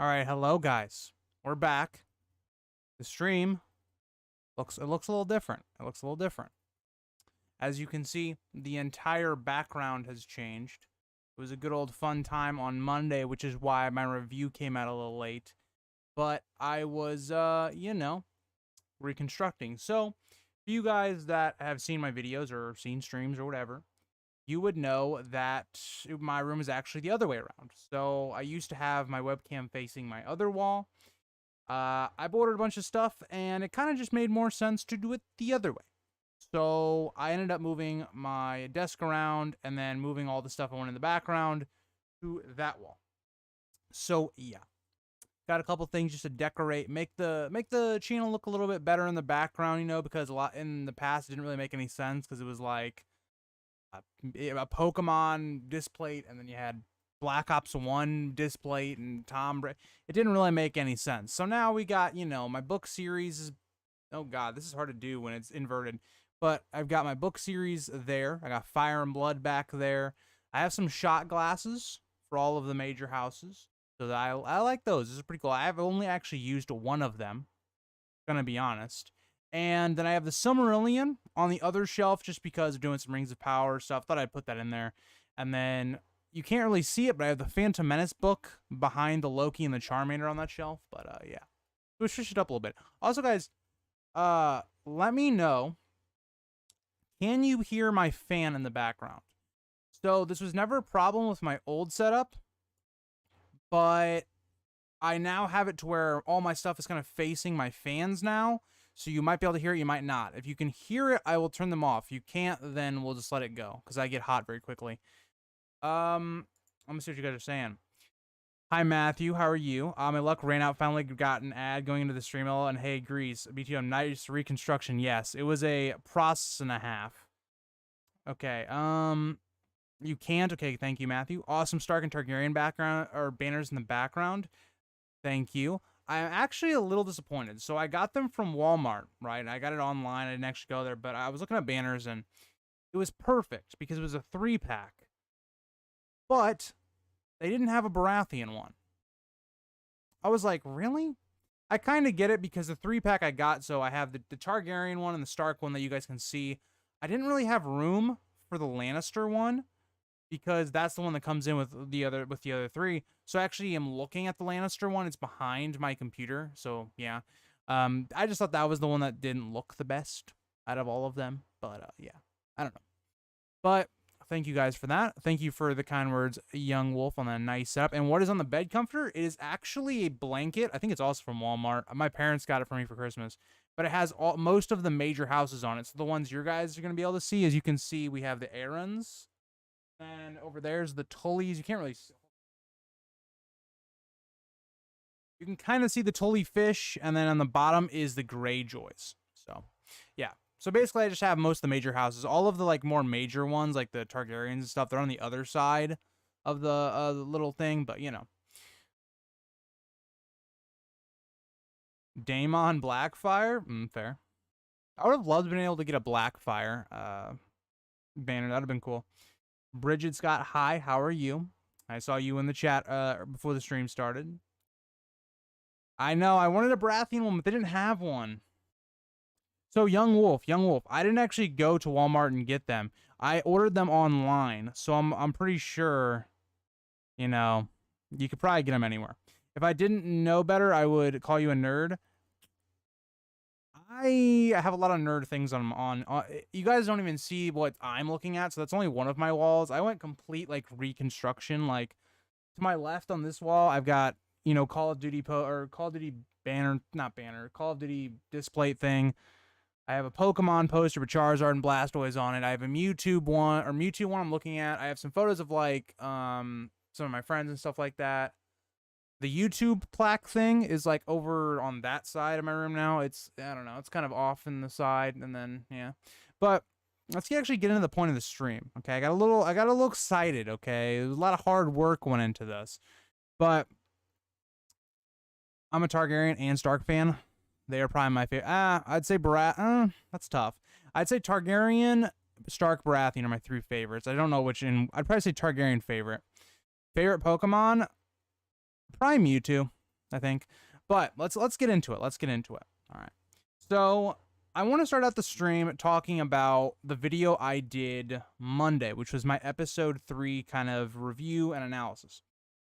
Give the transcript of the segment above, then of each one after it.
All right, hello guys. We're back. The stream looks a little different. It looks a little different. As you can see, the entire background has changed. It was a good old fun time on Monday, which is why my review came out a little late. But I was reconstructing. So, for you guys that have seen my videos or seen streams or whatever, you would know that my room is actually the other way around. So I used to have my webcam facing my other wall. I ordered a bunch of stuff, and it kind of just made more sense to do it the other way. So I ended up moving my desk around and then moving all the stuff I wanted in the background to that wall. So yeah, got a couple things just to decorate, make the channel look a little bit better in the background, you know, because a lot in the past it didn't really make any sense because it was like a Pokemon display, and then you had Black Ops 1 display and it didn't really make any sense. So now we got, you know, my book series. Oh god, this is hard to do when it's inverted. But I've got my book series there. I got Fire and Blood back there. I have some shot glasses for all of the major houses. So I like those. This is pretty cool. I've only actually used one of them, gonna be honest. And then I have the Silmarillion on the other shelf just because of doing some Rings of Power stuff. Thought I'd put that in there. And then you can't really see it, but I have the Phantom Menace book behind the Loki and the Charmander on that shelf. But yeah, we'll switch it up a little bit. Also, guys, let me know. Can you hear my fan in the background? So this was never a problem with my old setup, but I now have it to where all my stuff is kind of facing my fans now. So you might be able to hear it, you might not. If you can hear it, I will turn them off. If you can't, then we'll just let it go, because I get hot very quickly. Let me see what you guys are saying. Hi, Matthew. How are you? My luck ran out. Finally got an ad going into the stream. And hey, Grease. BTO, nice reconstruction. Yes, it was a process and a half. Okay, you can't? Okay, thank you, Matthew. Awesome Stark and Targaryen background, or banners in the background. Thank you. I'm actually a little disappointed. So I got them from Walmart, right? I got it online. I didn't actually go there, but I was looking at banners, and it was perfect because it was a 3-pack. But they didn't have a Baratheon one. I was like, really? I kind of get it because the 3-pack I got, so I have the Targaryen one and the Stark one that you guys can see. I didn't really have room for the Lannister one, because that's the one that comes in with the other three. So I actually am looking at the Lannister one. It's behind my computer. So yeah, I just thought that was the one that didn't look the best out of all of them. But yeah, I don't know. But thank you guys for that. Thank you for the kind words, Young Wolf, on that nice setup. And what is on the bed comforter? It is actually a blanket. I think it's also from Walmart. My parents got it for me for Christmas. But it has most of the major houses on it. So the ones your guys are going to be able to see, as you can see, we have the Aarons. And over there's the Tullys. You can't really see. You can kind of see the Tully fish, and then on the bottom is the Greyjoys. So, yeah. So basically, I just have most of the major houses. All of the like more major ones, like the Targaryens and stuff, they're on the other side of the little thing. But you know, Daemon Blackfire, fair. I would have loved being able to get a Blackfire banner. That'd have been cool. Bridget Scott, hi, how are you? I saw you in the chat before the stream started. I know, I wanted a Baratheon one, but they didn't have one. So, Young Wolf, I didn't actually go to Walmart and get them. I ordered them online, so I'm pretty sure, you know, you could probably get them anywhere. If I didn't know better, I would call you a nerd. I have a lot of nerd things on. You guys don't even see what I'm looking at, so that's only one of my walls. I went complete like reconstruction. Like to my left on this wall, I've got, you know, Call of Duty banner, not banner, Call of Duty display thing. I have a Pokemon poster with Charizard and Blastoise on it. I have a Mewtwo one I'm looking at. I have some photos of like some of my friends and stuff like that. The YouTube plaque thing is like over on that side of my room now. It's, I don't know, it's kind of off in the side, and then yeah. But let's actually get into the point of the stream. Okay, I got a little excited. Okay, a lot of hard work went into this, but I'm a Targaryen and Stark fan. They are probably my favorite. I'd say that's tough. I'd say Targaryen, Stark, Baratheon are my 3 favorites. I don't know which. I'd probably say Targaryen favorite. Favorite Pokemon. Probably Mewtwo. I think. But let's get into it. Let's get into it. All right. So I want to start out the stream talking about the video I did Monday, which was my episode 3 kind of review and analysis.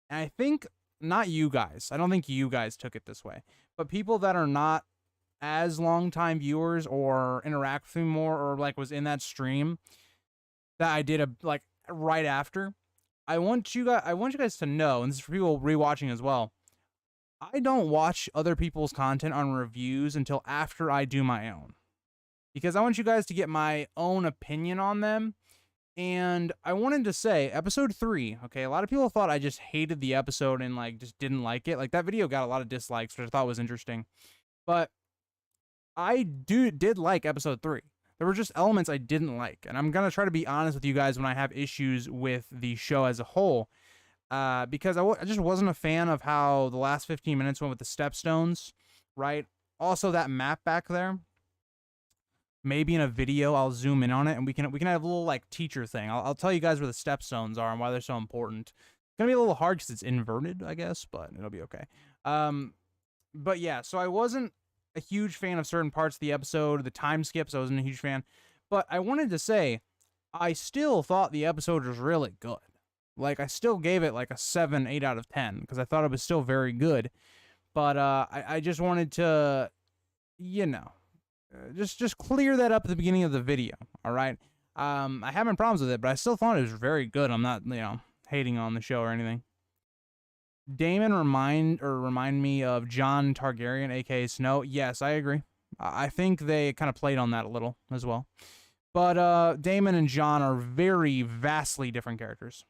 And I think not you guys. I don't think you guys took it this way, but people that are not as long-time viewers or interact with me more or like was in that stream that I did like right after. I want you guys to know, and this is for people rewatching as well. I don't watch other people's content on reviews until after I do my own, because I want you guys to get my own opinion on them. And I wanted to say, episode 3, okay, a lot of people thought I just hated the episode and like just didn't like it. Like that video got a lot of dislikes, which I thought was interesting. But I did like episode 3. There were just elements I didn't like, and I'm gonna try to be honest with you guys when I have issues with the show as a whole. Because I just wasn't a fan of how the last 15 minutes went with the stepstones, right? Also, that map back there. Maybe in a video I'll zoom in on it, and we can have a little like teacher thing. I'll tell you guys where the stepstones are and why they're so important. It's gonna be a little hard because it's inverted, I guess, but it'll be okay. But yeah, so I wasn't a huge fan of certain parts of the episode. The time skips, I wasn't a huge fan. But I wanted to say, I still thought the episode was really good. Like, I still gave it like a 7, 8 out of 10 because I thought it was still very good. But I just wanted to, you know, just clear that up at the beginning of the video. All right. I having problems with it, but I still thought it was very good. I'm not, hating on the show or anything. Daemon remind me of Jon Targaryen, aka Snow. Yes, I agree. I think they kind of played on that a little as well. But Daemon and Jon are very vastly different characters.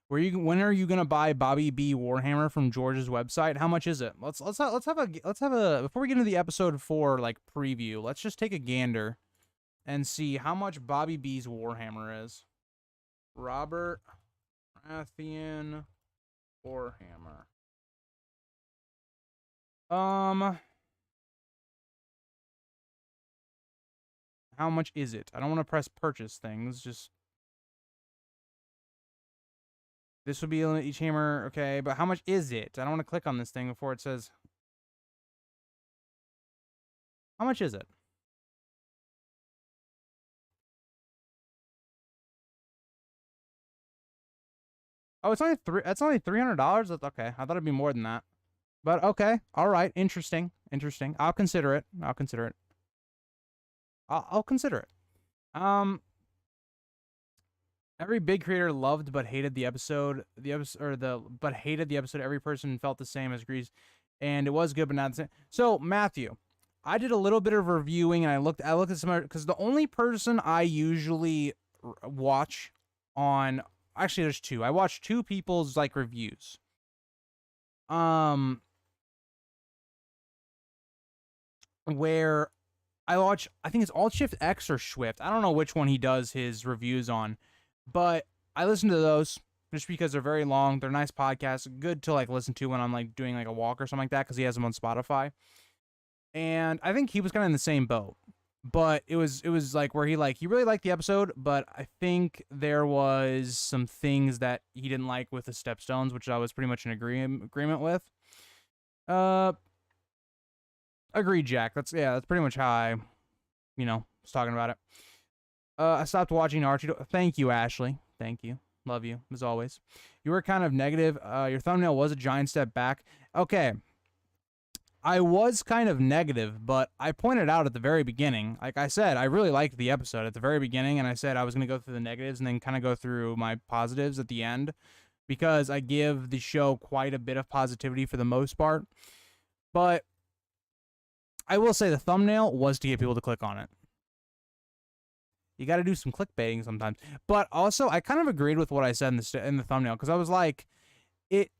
When are you gonna buy Bobby B Warhammer from George's website? How much is it? Let's have a before we get into the episode 4 like preview. Let's just take a gander and see how much Bobby B's Warhammer is. Robert Baratheon Warhammer. How much is it? I don't want to press purchase things. Just this would be each hammer, okay, but how much is it? I don't want to click on this thing before it says. How much is it? Oh, it's only $300. Okay, I thought it'd be more than that. But okay, all right, interesting. I'll consider it. I'll consider it. Every big creator loved but hated the episode. But hated the episode. Every person felt the same as agrees, and it was good, but not the same. So Matthew, I did a little bit of reviewing, and I looked at some, because the only person I usually watch on, actually there's two. I watch two people's like reviews. Where I watch, I think it's Alt Shift X or Swift. I don't know which one he does his reviews on. But I listen to those just because they're very long. They're nice podcasts, good to like listen to when I'm like doing like a walk or something like that, because he has them on Spotify. And I think he was kind of in the same boat, but it was like where he really liked the episode, but I think there was some things that he didn't like with the stepstones, which I was pretty much in agreement with. Agreed, Jack. That's pretty much how I, was talking about it. I stopped watching Naruto. Thank you, Ashley. Thank you. Love you, as always. You were kind of negative. Your thumbnail was a giant step back. Okay. I was kind of negative, but I pointed out at the very beginning, like I said, I really liked the episode at the very beginning, and I said I was going to go through the negatives and then kind of go through my positives at the end, because I give the show quite a bit of positivity for the most part. But I will say the thumbnail was to get people to click on it. You got to do some clickbaiting sometimes. But also, I kind of agreed with what I said in the thumbnail, because I was like, it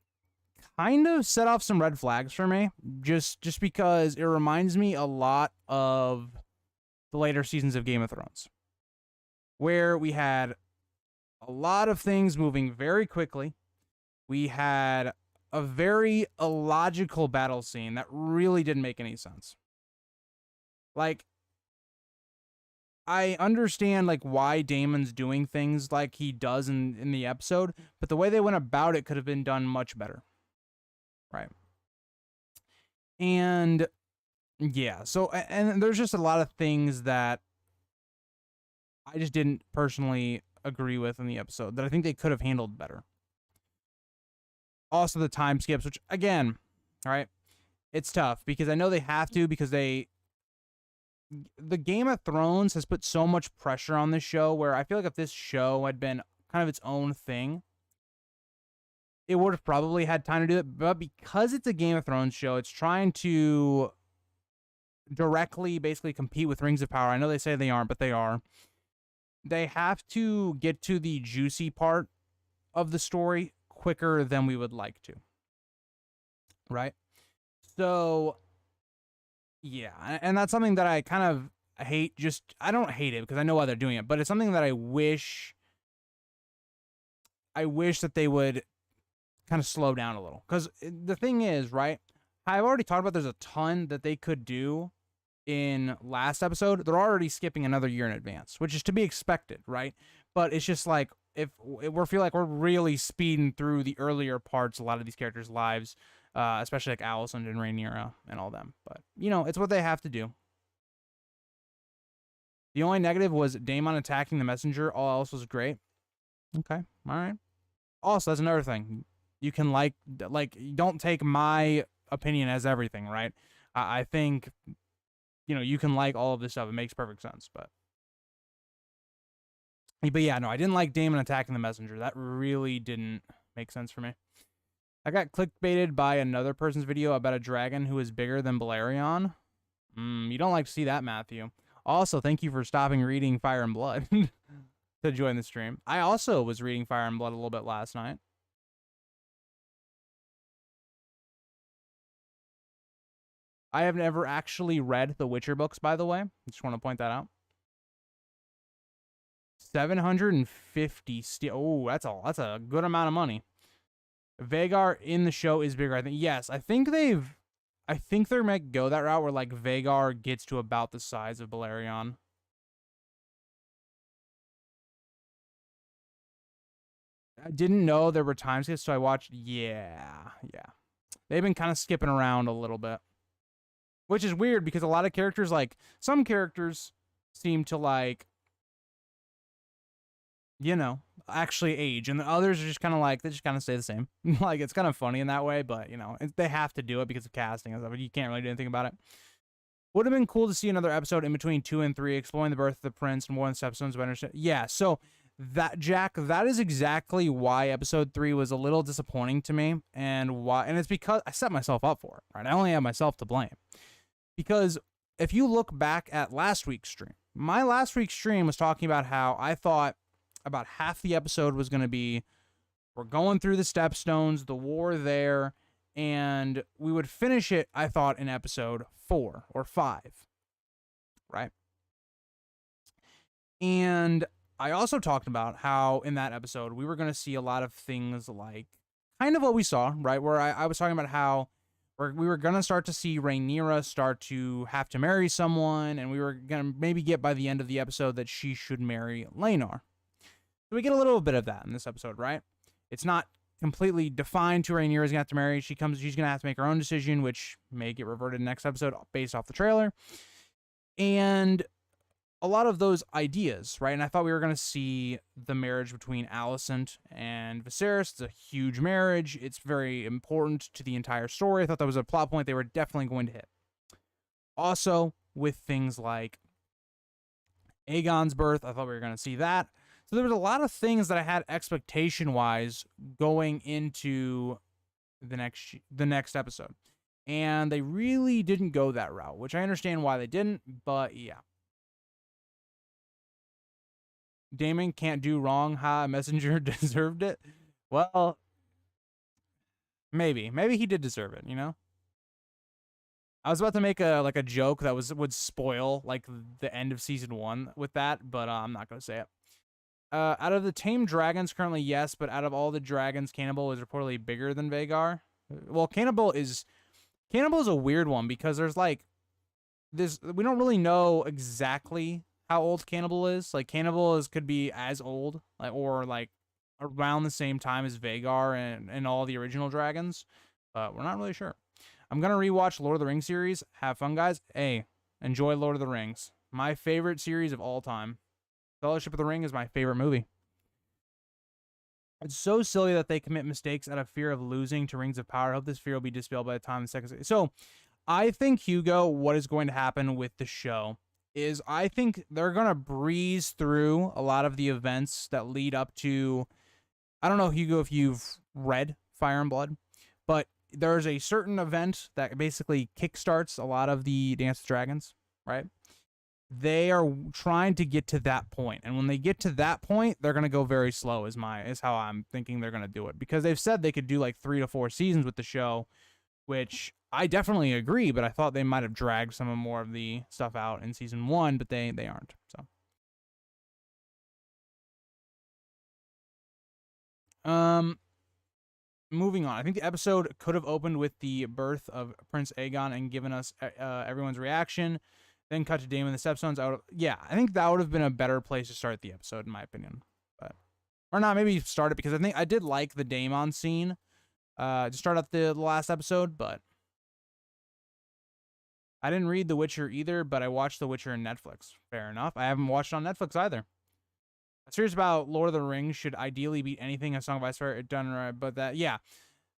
kind of set off some red flags for me, just because it reminds me a lot of the later seasons of Game of Thrones, where we had a lot of things moving very quickly. We had a very illogical battle scene that really didn't make any sense. Like, I understand like why Daemon's doing things like he does in the episode, but the way they went about it could have been done much better. right? And yeah, so and there's just a lot of things that I just didn't personally agree with in the episode that I think they could have handled better. Also, the time skips, which again, all right, it's tough because I know they have to because the Game of Thrones has put so much pressure on this show where I feel like if this show had been kind of its own thing, it would have probably had time to do it. But because it's a Game of Thrones show, it's trying to directly basically compete with Rings of Power. I know they say they aren't, but they are. They have to get to the juicy part of the story quicker than we would like to. Right? So, yeah. And that's something that I kind of hate. I don't hate it because I know why they're doing it, but it's something that I wish that they would kind of slow down a little. Because the thing is, right? I've already talked about there's a ton that they could do in last episode. They're already skipping another year in advance, which is to be expected, right? But it's just like, if we feel like we're really speeding through the earlier parts, a lot of these characters' lives, especially like Alicent and Rhaenyra and all them. But, it's what they have to do. The only negative was Daemon attacking the messenger. All else was great. Okay, all right. Also, that's another thing. You can don't take my opinion as everything, right? I think, you can like all of this stuff. It makes perfect sense, but yeah, no, I didn't like Daemon attacking the messenger. That really didn't make sense for me. I got clickbaited by another person's video about a dragon who is bigger than Balerion. You don't like to see that, Matthew. Also, thank you for stopping reading Fire and Blood to join the stream. I also was reading Fire and Blood a little bit last night. I have never actually read the Witcher books, by the way. I just want to point that out. 750 steel. Oh, that's a good amount of money. Vhagar in the show is bigger, I think. Yes, I think they're going to go that route where like Vhagar gets to about the size of Balerion. I didn't know there were time skips, so I watched. Yeah. They've been kind of skipping around a little bit, which is weird because a lot of characters, like some characters, seem to like, actually age, and the others are just kind of like, they just kind of stay the same. Like, it's kind of funny in that way, but they have to do it because of casting and stuff. But you can't really do anything about it. Would have been cool to see another episode in between 2 and 3 exploring the birth of the prince and more than stepstones. But understand, yeah. So that is exactly why episode 3 was a little disappointing to me, and it's because I set myself up for it. Right, I only have myself to blame, because if you look back at last week's stream, my last week's stream was talking about how I thought about half the episode was going to be, we're going through the stepstones, the war there, and we would finish it, I thought, in episode 4 or 5, right? And I also talked about how in that episode we were going to see a lot of things like kind of what we saw, right? Where I was talking about how we were going to start to see Rhaenyra start to have to marry someone, and we were going to maybe get by the end of the episode that she should marry Laenor. So we get a little bit of that in this episode, right? It's not completely defined who Rhaenyra is going to have to marry. She's going to have to make her own decision, which may get reverted in the next episode based off the trailer. And a lot of those ideas, right? And I thought we were going to see the marriage between Alicent and Viserys. It's a huge marriage. It's very important to the entire story. I thought that was a plot point they were definitely going to hit. Also, with things like Aegon's birth, I thought we were going to see that. So there was a lot of things that I had expectation-wise going into the next episode. And they really didn't go that route, which I understand why they didn't, but yeah. Daemon can't do wrong, ha, Messenger deserved it. Well, maybe he did deserve it, I was about to make a joke that would spoil like the end of season 1 with that, but I'm not going to say it. Out of the tamed dragons currently, yes, but out of all the dragons, Cannibal is reportedly bigger than Vhagar. Well, Cannibal is a weird one because there's like this, we don't really know exactly how old Cannibal is. Like, Cannibal could be as old, like, or like around the same time as Vhagar and all the original dragons. but we're not really sure. I'm gonna rewatch Lord of the Rings series. Have fun, guys. Hey, enjoy Lord of the Rings. My favorite series of all time. Fellowship of the Ring is my favorite movie. It's so silly that they commit mistakes out of fear of losing to Rings of Power. I hope this fear will be dispelled by the time the second season. So, I think, Hugo, what is going to happen with the show is I think they're going to breeze through a lot of the events that lead up to. I don't know, Hugo, if you've read Fire and Blood, but there's a certain event that basically kickstarts a lot of the Dance of Dragons, right? They are trying to get to that point, and when they get to that point, they're going to go very slow. Is how I'm thinking they're going to do it, because they've said they could do like 3 to 4 seasons with the show, which I definitely agree. But I thought they might have dragged some more of the stuff out in season 1, but they aren't. So, moving on. I think the episode could have opened with the birth of Prince Aegon and given us everyone's reaction. Then cut to Daemon and the Stepstones. I think that would have been a better place to start the episode, in my opinion. Or not, maybe start it, because I think I did like the Daemon scene to start out the last episode, but I didn't read The Witcher either, but I watched The Witcher on Netflix. Fair enough. I haven't watched it on Netflix either. A series about Lord of the Rings should ideally beat anything A Song of Ice and Fire done right, but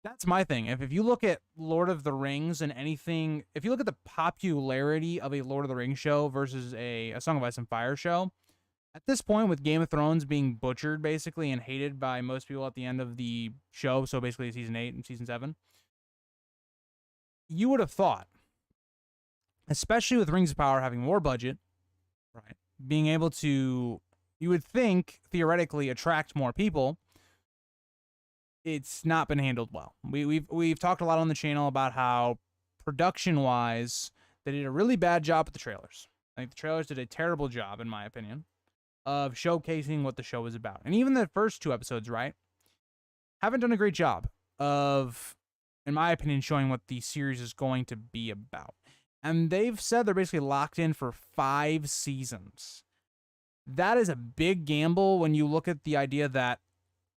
that's my thing. If you look at Lord of the Rings and anything, if you look at the popularity of a Lord of the Rings show versus a Song of Ice and Fire show, at this point, with Game of Thrones being butchered basically and hated by most people at the end of the show, so basically season 8 and season 7, you would have thought, especially with Rings of Power having more budget, right, being able to, you would think, theoretically attract more people. It's not been handled well. We've talked a lot on the channel about how production-wise they did a really bad job with the trailers. I think the trailers did a terrible job, in my opinion, of showcasing what the show is about. And even the first 2 episodes, right, haven't done a great job of, in my opinion, showing what the series is going to be about. And they've said they're basically locked in for 5 seasons. That is a big gamble when you look at the idea that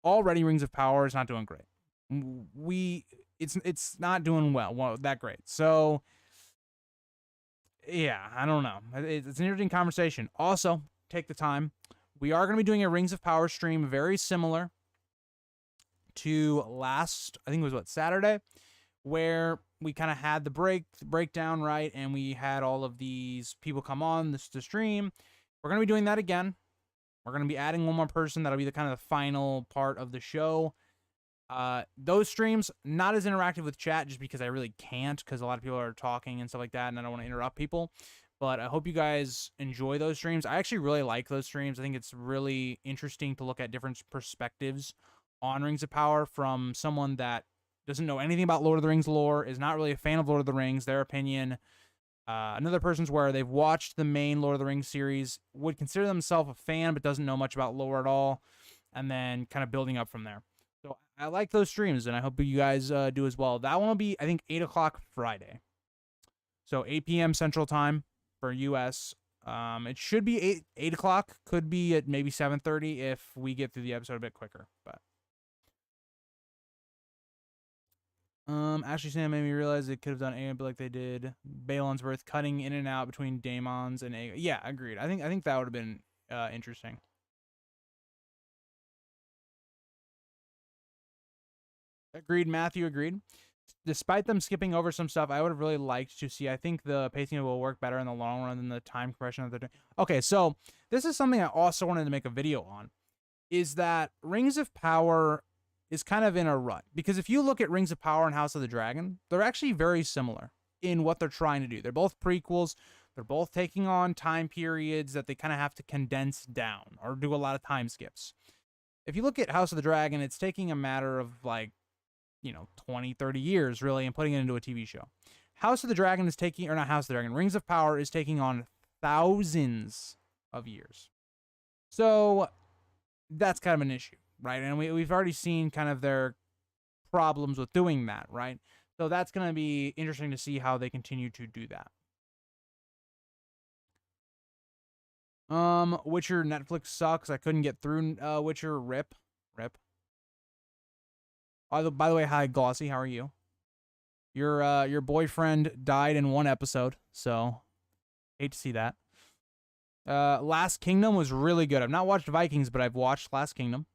already Rings of Power is not doing great. It's not doing well that great. So, yeah, I don't know. It's an interesting conversation. Also, take the time. We are going to be doing a Rings of Power stream very similar to last, I think it was Saturday, where we kind of had the breakdown, right? And we had all of these people come on the stream. We're going to be doing that again. We're going to be adding one more person. That'll be the kind of the final part of the show. Those streams, not as interactive with chat, just because I really can't, because a lot of people are talking and stuff like that, and I don't want to interrupt people. But I hope you guys enjoy those streams. I actually really like those streams. I think it's really interesting to look at different perspectives on Rings of Power from someone that doesn't know anything about Lord of the Rings lore, is not really a fan of Lord of the Rings, their opinion. Another person's where they've watched the main Lord of the Rings series, would consider themselves a fan, but doesn't know much about lore at all, and then kind of building up from there. So I like those streams, and I hope you guys do as well. That one will be, I think, 8 o'clock Friday. So 8 p.m. Central Time for U.S. It should be 8 o'clock. Could be at maybe 7:30 if we get through the episode a bit quicker, but... Ashley Sam made me realize they could have done A, but like they did Balon's Birth, cutting in and out between Daemon's and A. Yeah, agreed. I think that would have been interesting. Agreed, Matthew. Agreed. Despite them skipping over some stuff, I would have really liked to see. I think the pacing will work better in the long run than the time compression that they're doing. Okay, so this is something I also wanted to make a video on. Is that Rings of Power is kind of in a rut, because if you look at Rings of Power and House of the Dragon, they're actually very similar in what they're trying to do. They're both prequels. They're both taking on time periods that they kind of have to condense down or do a lot of time skips. If you look at House of the Dragon, it's taking a matter of 20, 30 years really and putting it into a TV show. House of the Dragon is taking, or not House of the Dragon, Rings of Power is taking on thousands of years. So that's kind of an issue. Right, and we've already seen kind of their problems with doing that, right? So that's going to be interesting to see how they continue to do that. Witcher Netflix sucks. I couldn't get through Witcher. Rip. By the way, hi Glossy, how are you? Your boyfriend died in one episode, so hate to see that. Last Kingdom was really good. I've not watched Vikings, but I've watched Last Kingdom.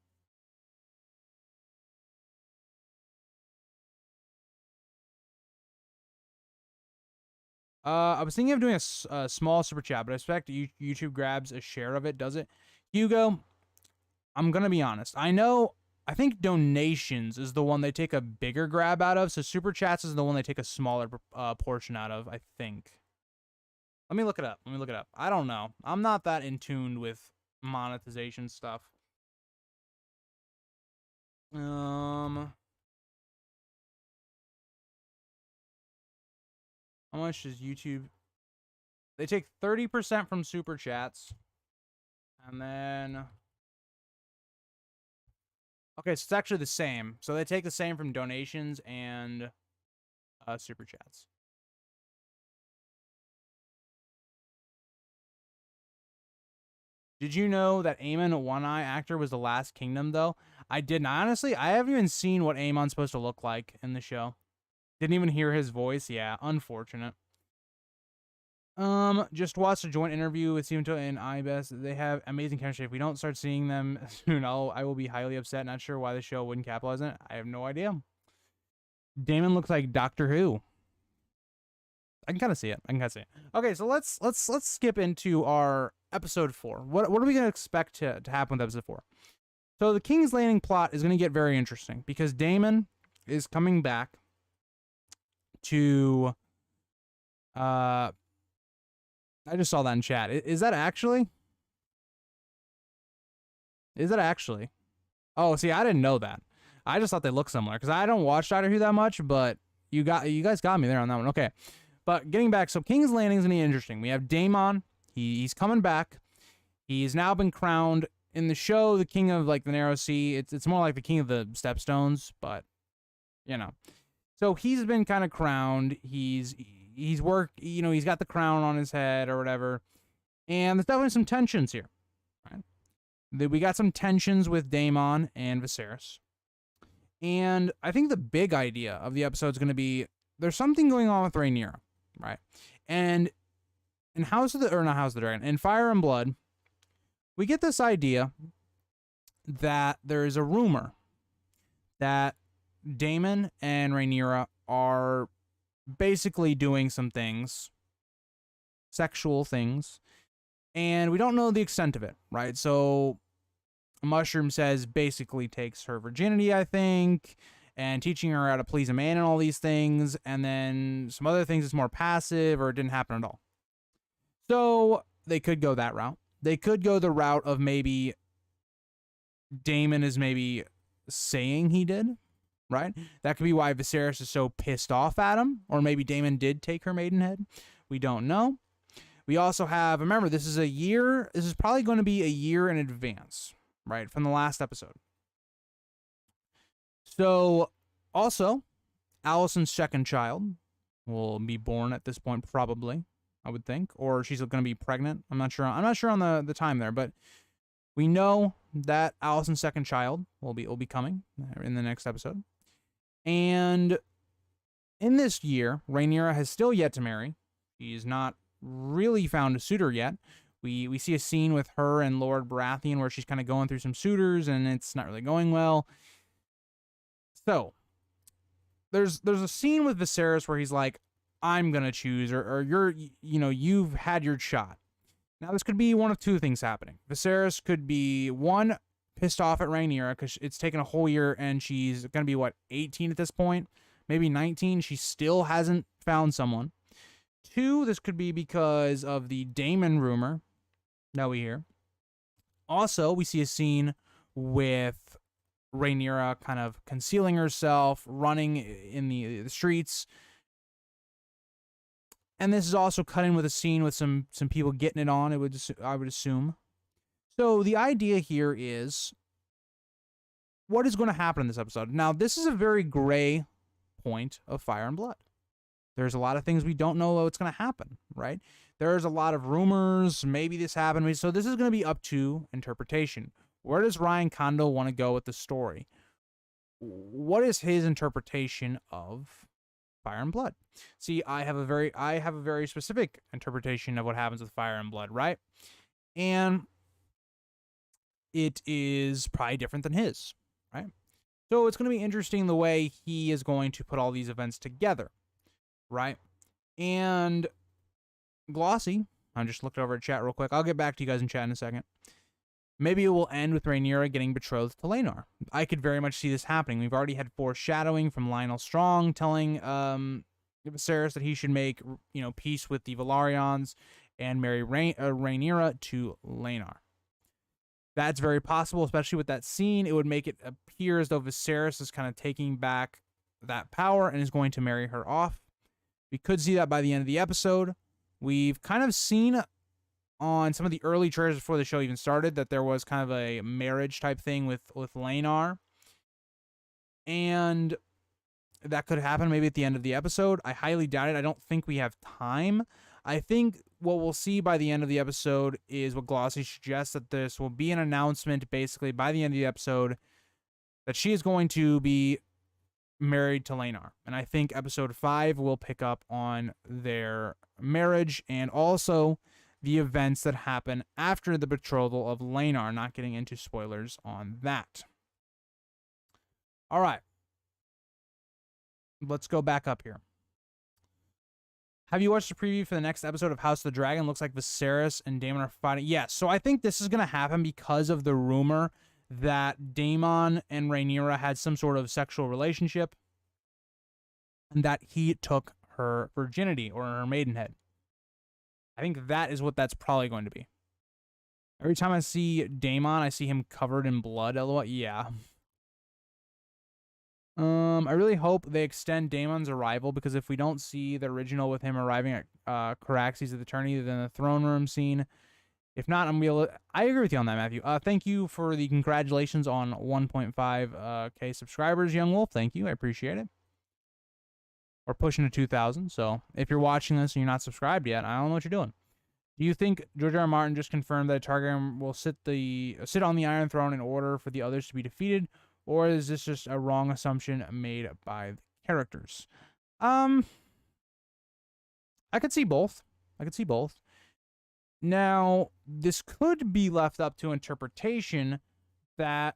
I was thinking of doing a small super chat, but I expect YouTube grabs a share of it, does it? Hugo, I'm going to be honest. I think donations is the one they take a bigger grab out of, so super chats is the one they take a smaller portion out of, I think. Let me look it up. I don't know. I'm not that in tune with monetization stuff. How much does YouTube? They take 30% from super chats. And then... Okay, so it's actually the same. So they take the same from donations and super chats. Did you know that Aemon One-Eye actor was the Last Kingdom, though? I didn't. Honestly, I haven't even seen what Aemon's supposed to look like in the show. Didn't even hear his voice. Yeah, unfortunate. Just watched a joint interview with Simonto and iBest. They have amazing chemistry. If we don't start seeing them soon, I will be highly upset. Not sure why the show wouldn't capitalize on it. I have no idea. Daemon looks like Doctor Who. I can kind of see it. Okay, so let's skip into our episode 4. What are we gonna expect to happen with episode 4? So the King's Landing plot is gonna get very interesting because Daemon is coming back to I just saw that in chat. Is that actually? Oh, see, I didn't know that. I just thought they looked similar because I don't watch Doctor Who that much, but you guys got me there on that one. Okay. But getting back, so King's Landing is going to be interesting. We have Daemon. He's coming back. He's now been crowned in the show the king of like the Narrow Sea. It's more like the king of the Stepstones, but you know. So he's been kind of crowned. He's worked, he's got the crown on his head or whatever. And there's definitely some tensions here, right? We got some tensions with Daemon and Viserys. And I think the big idea of the episode is going to be there's something going on with Rhaenyra, right? And in not House of the Dragon, in Fire and Blood, we get this idea that there is a rumor that Daemon and Rhaenyra are basically doing some things, sexual things, and we don't know the extent of it, right? So Mushroom says basically takes her virginity, I think, and teaching her how to please a man and all these things, and then some other things is more passive or it didn't happen at all. So they could go that route. They could go the route of maybe Daemon is maybe saying he did, right? That could be why Viserys is so pissed off at him, or maybe Daemon did take her maidenhead. We don't know. We also have, remember, this is probably going to be a year in advance, right, from the last episode. So, also, Alicent's second child will be born at this point, probably, I would think, or she's going to be pregnant. I'm not sure on the time there, but we know that Alicent's second child will be coming in the next episode. And in this year, Rhaenyra has still yet to marry. She's not really found a suitor yet. We see a scene with her and Lord Baratheon where she's kind of going through some suitors and it's not really going well. So, there's a scene with Viserys where he's like, I'm going to choose, or you've had your shot. Now, this could be one of two things happening. Viserys could be, one, pissed off at Rhaenyra because it's taken a whole year and she's going to be, 18 at this point? Maybe 19. She still hasn't found someone. Two, this could be because of the Daemon rumor that we hear. Also, we see a scene with Rhaenyra kind of concealing herself, running in the streets. And this is also cut in with a scene with some people getting it on, I would assume. So the idea here is, what is going to happen in this episode? Now, this is a very gray point of Fire and Blood. There's a lot of things we don't know what's going to happen, right? There's a lot of rumors, maybe this happened. So this is going to be up to interpretation. Where does Ryan Condal want to go with the story? What is his interpretation of Fire and Blood. See, I have a very specific interpretation of what happens with Fire and Blood, right? And it is probably different than his, right? So it's going to be interesting the way he is going to put all these events together, right? And Glossy, I just looked over at chat real quick. I'll get back to you guys in chat in a second. Maybe it will end with Rhaenyra getting betrothed to Laenor. I could very much see this happening. We've already had foreshadowing from Lionel Strong telling Viserys that he should make, peace with the Velaryons and marry Rhaenyra to Laenor. That's very possible, especially with that scene. It would make it appear as though Viserys is kind of taking back that power and is going to marry her off. We could see that by the end of the episode. We've kind of seen on some of the early trailers before the show even started that there was kind of a marriage type thing with Laenor. And that could happen maybe at the end of the episode. I highly doubt it. I don't think we have time. I think what we'll see by the end of the episode is what Glossy suggests, that this will be an announcement basically by the end of the episode that she is going to be married to Laenor. And I think episode 5 will pick up on their marriage and also the events that happen after the betrothal of Laenor. Not getting into spoilers on that. All right. Let's go back up here. Have you watched the preview for the next episode of House of the Dragon? Looks like Viserys and Daemon are fighting. Yes, so I think this is going to happen because of the rumor that Daemon and Rhaenyra had some sort of sexual relationship and that he took her virginity or her maidenhead. I think that is what that's probably going to be. Every time I see Daemon, I see him covered in blood. LOL. Yeah. I really hope they extend Daemon's arrival, because if we don't see the original with him arriving at Caraxes of the Tourney, then the throne room scene. If not, I agree with you on that, Matthew. Thank you for the congratulations on 1.5K subscribers, Young Wolf. Thank you. I appreciate it. We're pushing to 2,000. So if you're watching this and you're not subscribed yet, I don't know what you're doing. Do you think George R. R. Martin just confirmed that Targaryen will sit on the Iron Throne in order for the others to be defeated? Or is this just a wrong assumption made by the characters? I could see both. Now, this could be left up to interpretation that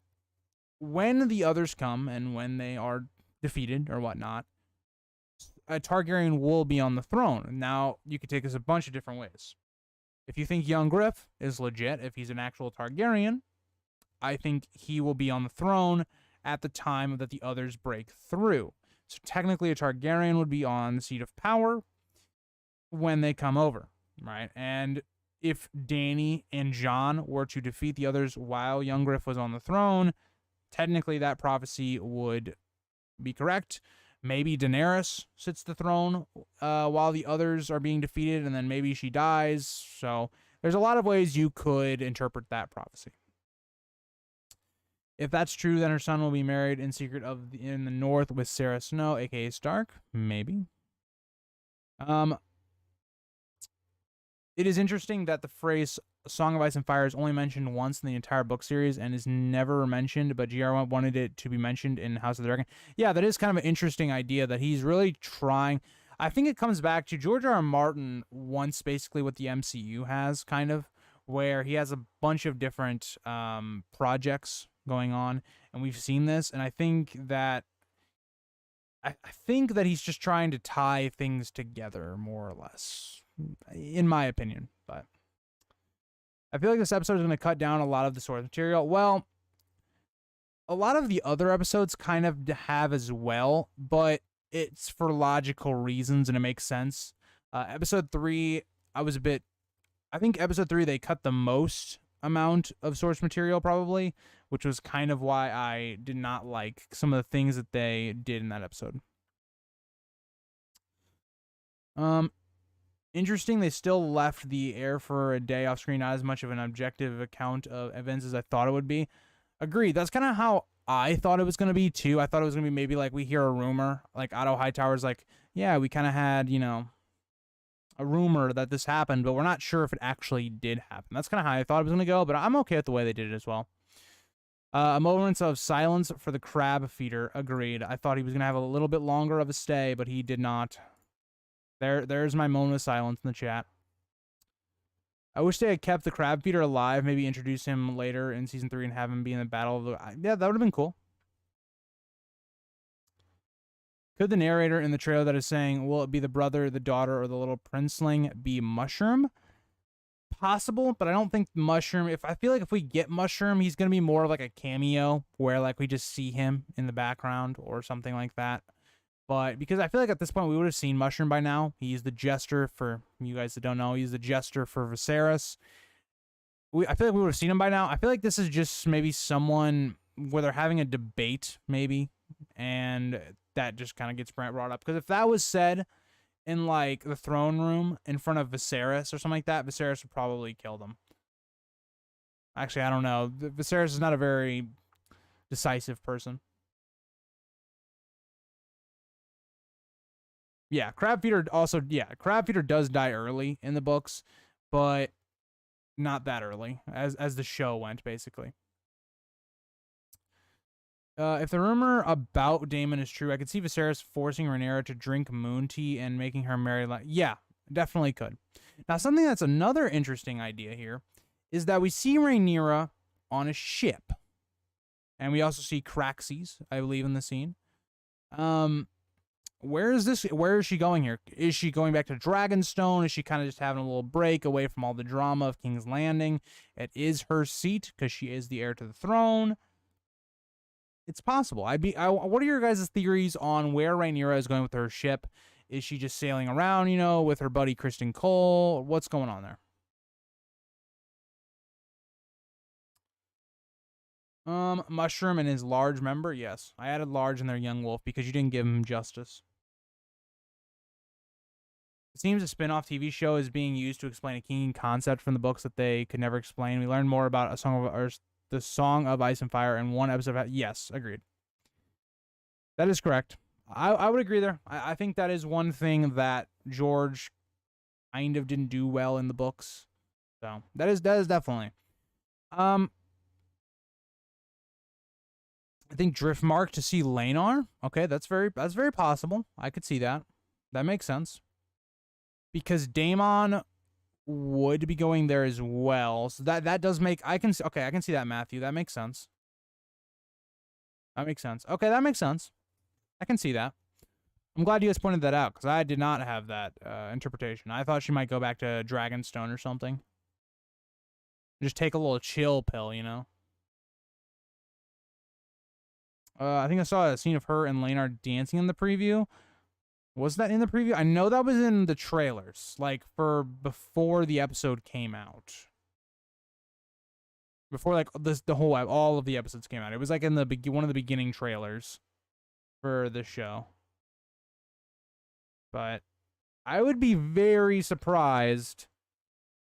when the others come and when they are defeated or whatnot, a Targaryen will be on the throne. Now, you could take this a bunch of different ways. If you think young Griff is legit, if he's an actual Targaryen, I think he will be on the throne at the time that the others break through. So technically a Targaryen would be on the seat of power when they come over, right? And if Dany and Jon were to defeat the others while young Griff was on the throne, technically that prophecy would be correct. Maybe Daenerys sits the throne while the others are being defeated, and then maybe she dies. So there's a lot of ways you could interpret that prophecy. If that's true, then her son will be married in secret in the north with Sarah Snow, aka Stark. Maybe. It is interesting that the phrase Song of Ice and Fire is only mentioned once in the entire book series and is never mentioned, but GR wanted it to be mentioned in House of the Dragon. Yeah, that is kind of an interesting idea that he's really trying. I think it comes back to George R. R. Martin wants basically what the MCU has, kind of, where he has a bunch of different projects going on, and we've seen this, and I think that he's just trying to tie things together, more or less, in my opinion. But I feel like this episode is going to cut down a lot of the source material. Well, a lot of the other episodes kind of have as well, but it's for logical reasons, and it makes sense. Episode 3, I think episode 3, they cut the most amount of source material, probably, which was kind of why I did not like some of the things that they did in that episode. Interesting, they still left the heir for a day off screen, not as much of an objective account of events as I thought it would be. Agreed. That's kind of how I thought it was going to be, too. I thought it was going to be maybe like we hear a rumor, like Otto Hightower's like, yeah, we kind of had, a rumor that this happened, but we're not sure if it actually did happen. That's kind of how I thought it was going to go, but I'm okay with the way they did it as well. A moment of silence for the crab feeder. Agreed. I thought he was going to have a little bit longer of a stay, but he did not. There's my moment of silence in the chat. I wish they had kept the crab feeder alive, maybe introduce him later in season 3 and have him be in the battle of the... Yeah, that would have been cool. Could the narrator in the trailer that is saying, will it be the brother, the daughter, or the little princeling be Mushroom? Possible, but I don't think Mushroom... I feel like if we get Mushroom, he's going to be more of like a cameo, where like we just see him in the background or something like that. But because I feel like at this point we would have seen Mushroom by now. He's the jester for you guys that don't know. He's the jester for Viserys. I feel like we would have seen him by now. I feel like this is just maybe someone where they're having a debate, maybe, and that just kind of gets brought up. Because if that was said in like the throne room in front of Viserys or something like that, Viserys would probably kill them. Actually, I don't know. Viserys is not a very decisive person. Yeah, Crab Feeder also, Crab Feeder does die early in the books, but not that early, as the show went, basically. If the rumor about Daemon is true, I could see Viserys forcing Rhaenyra to drink moon tea and making her marry. Yeah, definitely could. Now, something that's another interesting idea here is that we see Rhaenyra on a ship. And we also see Craxes, I believe, in the scene. Where is she going here? Is she going back to Dragonstone? Is she kind of just having a little break away from all the drama of King's Landing? It is her seat because she is the heir to the throne. It's possible. What are your guys' theories on where Rhaenyra is going with her ship? Is she just sailing around, with her buddy Criston Cole? What's going on there? Mushroom and his large member? Yes. I added large in their young wolf because you didn't give him justice. It seems a spin-off TV show is being used to explain a key concept from the books that they could never explain. We learned more about the Song of Ice and Fire in one episode. Yes, agreed. That is correct. I would agree there. I think that is one thing that George kind of didn't do well in the books. So that is definitely. I think Driftmark to see Laenor. Okay, that's very possible. I could see that. That makes sense. Because Daemon would be going there as well. So that does make... I can see that, Matthew. That makes sense. That makes sense. Okay, that makes sense. I can see that. I'm glad you guys pointed that out, because I did not have that interpretation. I thought she might go back to Dragonstone or something. Just take a little chill pill, I think I saw a scene of her and Laenor dancing in the preview. Was that in the preview? I know that was in the trailers, like for before the episode came out. Before like all of the episodes came out. It was like in one of the beginning trailers for the show. But I would be very surprised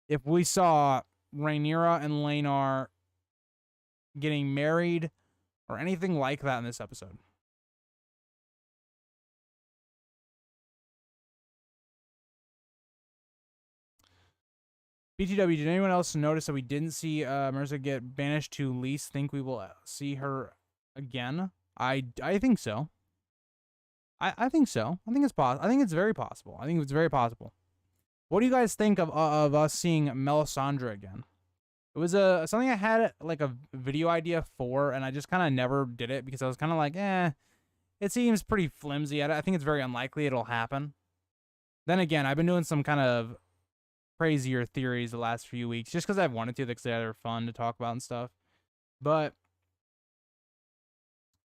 if we saw Rhaenyra and Laenor getting married or anything like that in this episode. BTW, did anyone else notice that we didn't see Myrsa get banished to Lys? Think we will see her again? I think so. I think so. I think it's possible. I think it's very possible. I think it's very possible. What do you guys think of us seeing Melisandre again? It was something I had like a video idea for, and I just kind of never did it because I was kind of like, it seems pretty flimsy. I think it's very unlikely it'll happen. Then again, I've been doing some kind of crazier theories the last few weeks just because I've wanted to, because they're fun to talk about and stuff. But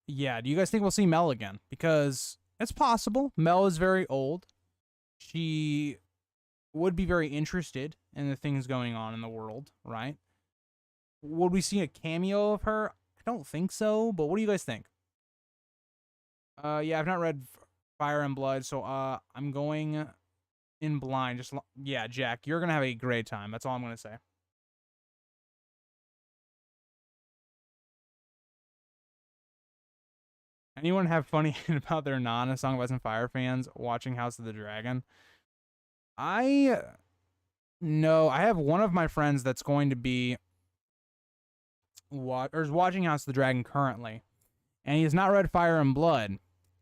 yeah, do you guys think we'll see Mel again? Because it's possible. Mel is very old. She would be very interested in the things going on in the world, right? Would we see a cameo of her? I don't think so, but what do you guys think? Yeah, I've not read Fire and Blood, so I'm going in blind. Yeah, Jack, you're gonna have a great time. That's all I'm gonna say. Anyone have funny about their non-Song of Ice and Fire fans watching House of the Dragon? No, I have one of my friends that's going to be is watching House of the Dragon currently, and he has not read Fire and Blood,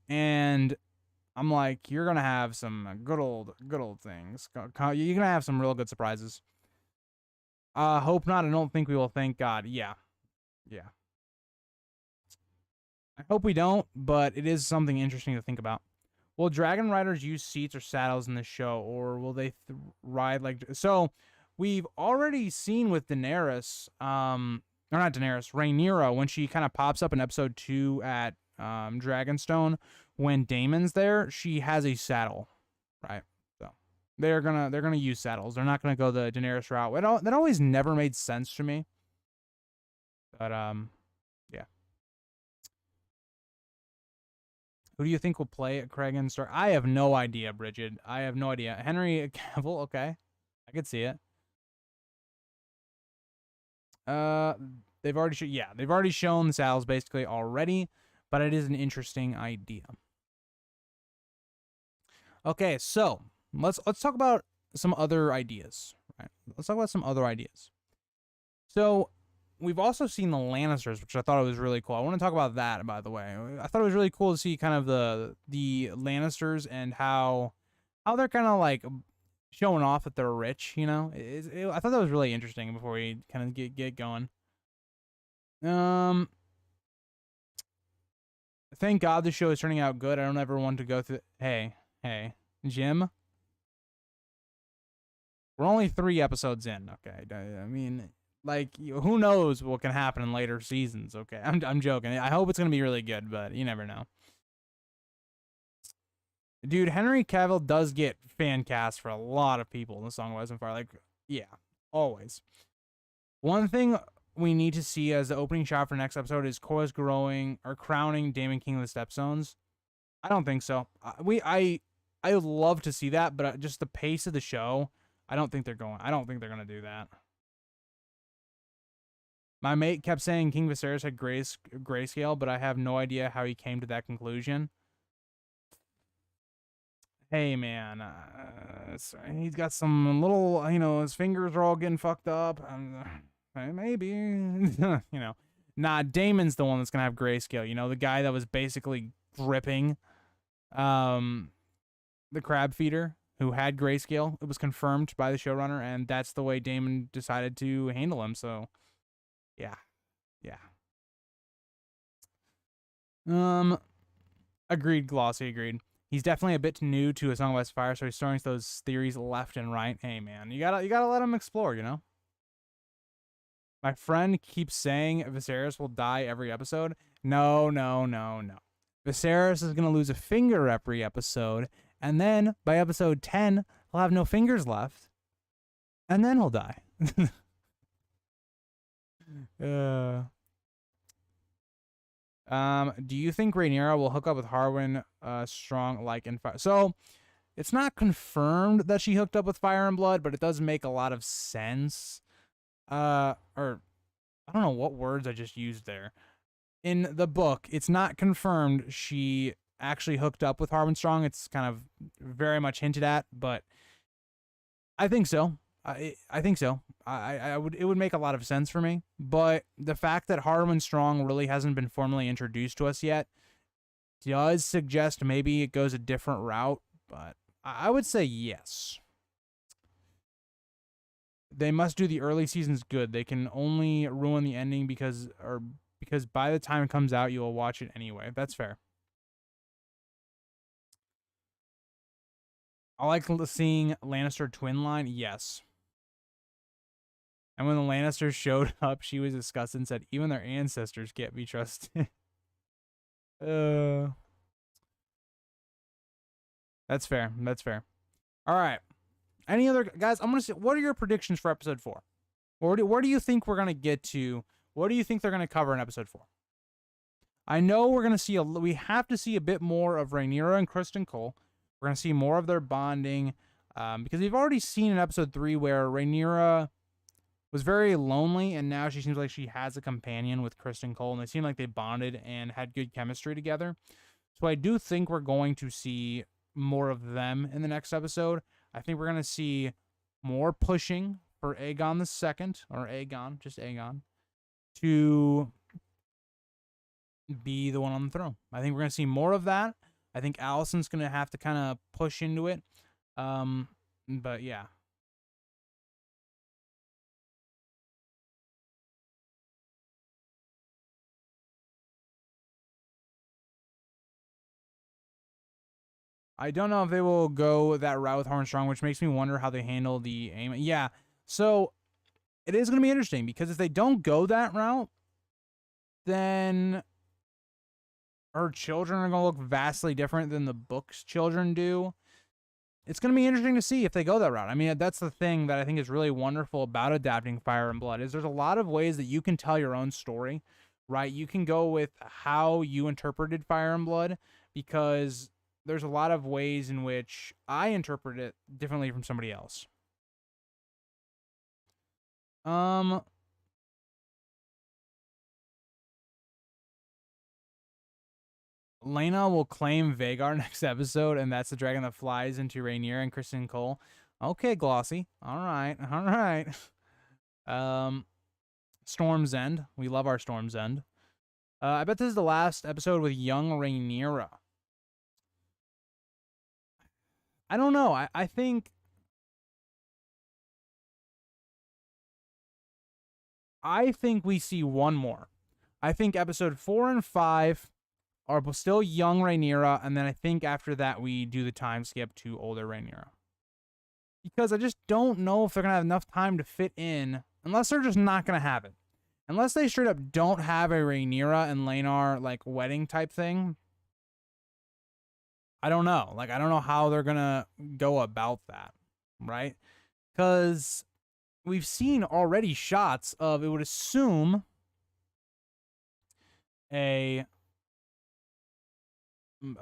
and I'm like, you're gonna have some good old things. You're gonna have some real good surprises. Hope not. I don't think we will. Thank God. Yeah. I hope we don't, but it is something interesting to think about. Will dragon riders use seats or saddles in the show, or will they ride like so? We've already seen with Daenerys, or not Daenerys, Rhaenyra, when she kind of pops up in episode 2 at Dragonstone, when Daemon's there, she has a saddle, right? So they're gonna use saddles. They're not gonna go the Daenerys route. That always never made sense to me. But yeah. Who do you think will play at Cregan Stark? I have no idea, Bridget. I have no idea. Henry Cavill, okay. I could see it. They've already shown the saddles basically already, but it is an interesting idea. Okay, so let's talk about some other ideas. Right? Let's talk about some other ideas. So we've also seen the Lannisters, which I thought was really cool. I want to talk about that, by the way. I thought it was really cool to see kind of the Lannisters and how they're kind of like showing off that they're rich, you know? I thought that was really interesting before we kind of get going. Thank God the show is turning out good. I don't ever want to go through... Hey, Jim? We're only 3 episodes in, okay? I mean... Like, who knows what can happen in later seasons, okay? I'm joking. I hope it's going to be really good, but you never know. Dude, Henry Cavill does get fan cast for a lot of people in the Song of Ice and Fire. Like, yeah, always. One thing we need to see as the opening shot for next episode is Korra's crowning Daemon King of the Stepstones. I don't think so. I would love to see that, but just the pace of the show, I don't think they're going to do that. My mate kept saying King Viserys had grayscale, but I have no idea how he came to that conclusion. Hey, man. He's got some little, his fingers are all getting fucked up. Maybe. Nah, Daemon's the one that's going to have grayscale. The guy that was basically gripping the crab feeder who had grayscale. It was confirmed by the showrunner, and that's the way Daemon decided to handle him, so... Yeah. Agreed, Glossy, agreed. He's definitely a bit new to A Song of Ice and Fire, so he's throwing those theories left and right. Hey, man, you gotta let him explore, My friend keeps saying Viserys will die every episode. No. Viserys is gonna lose a finger every episode, and then by episode 10, he'll have no fingers left, and then he'll die. Do you think Rhaenyra will hook up with Harwin Strong like in Fire? So, it's not confirmed that she hooked up with Fire and Blood, but it does make a lot of sense. Or I don't know what words I just used there. In the book, it's not confirmed she actually hooked up with Harwin Strong. It's kind of very much hinted at, but I think so. I think so. It would make a lot of sense for me, but the fact that Harwin Strong really hasn't been formally introduced to us yet does suggest maybe it goes a different route, but I would say yes. They must do the early seasons good. They can only ruin the ending because by the time it comes out, you will watch it anyway. That's fair. I like seeing Lannister twin line. Yes. And when the Lannisters showed up, she was disgusted and said, even their ancestors can't be trusted. That's fair. All right. Any other guys? I'm gonna see. What are your predictions for episode 4? Where do you think we're gonna get to? What do you think they're gonna cover in episode 4? I know we're gonna see we have to see a bit more of Rhaenyra and Criston Cole. We're gonna see more of their bonding, because we've already seen in episode 3 where Rhaenyra was very lonely, and now she seems like she has a companion with Criston Cole, and they seem like they bonded and had good chemistry together. So I do think we're going to see more of them in the next episode. I think we're going to see more pushing for Aegon II, or Aegon, just Aegon. to be the one on the throne. I think we're going to see more of that. I think Alicent's going to have to kind of push into it. But yeah. I don't know if they will go that route with Hornstrong, which makes me wonder how they handle the aim. Yeah, so it is going to be interesting because if they don't go that route, then her children are going to look vastly different than the book's children do. It's going to be interesting to see if they go that route. I mean, that's the thing that I think is really wonderful about adapting Fire and Blood is there's a lot of ways that you can tell your own story, right? You can go with how you interpreted Fire and Blood because there's a lot of ways in which I interpret it differently from somebody else. Lena will claim Vhagar next episode, and that's the dragon that flies into Rhaenyra and Criston Cole. Okay, Glossy. All right. Storm's End. We love our Storm's End. I bet this is the last episode with young Rhaenyra. I don't know. I think we see one more. I think episode 4 and 5 are still young Rhaenyra, and then I think after that we do the time skip to older Rhaenyra. Because I just don't know if they're going to have enough time to fit in, unless they're just not going to have it. Unless they straight up don't have a Rhaenyra and Laenor, like, wedding type thing. I don't know. Like, I don't know how they're going to go about that, right? Because we've seen already shots of, it would assume, a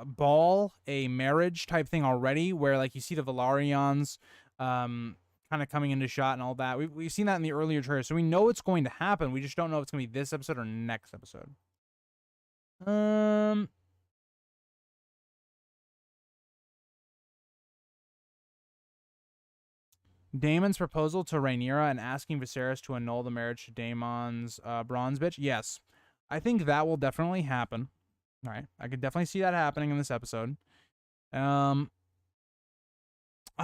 ball, a marriage type thing already, where like you see the Velaryons kind of coming into shot and all that. We've seen that in the earlier trailers, so we know it's going to happen. We just don't know if it's going to be this episode or next episode. Daemon's proposal to Rhaenyra and asking Viserys to annul the marriage to Daemon's bronze bitch. Yes, I think that will definitely happen. All right, I could definitely see that happening in this episode. I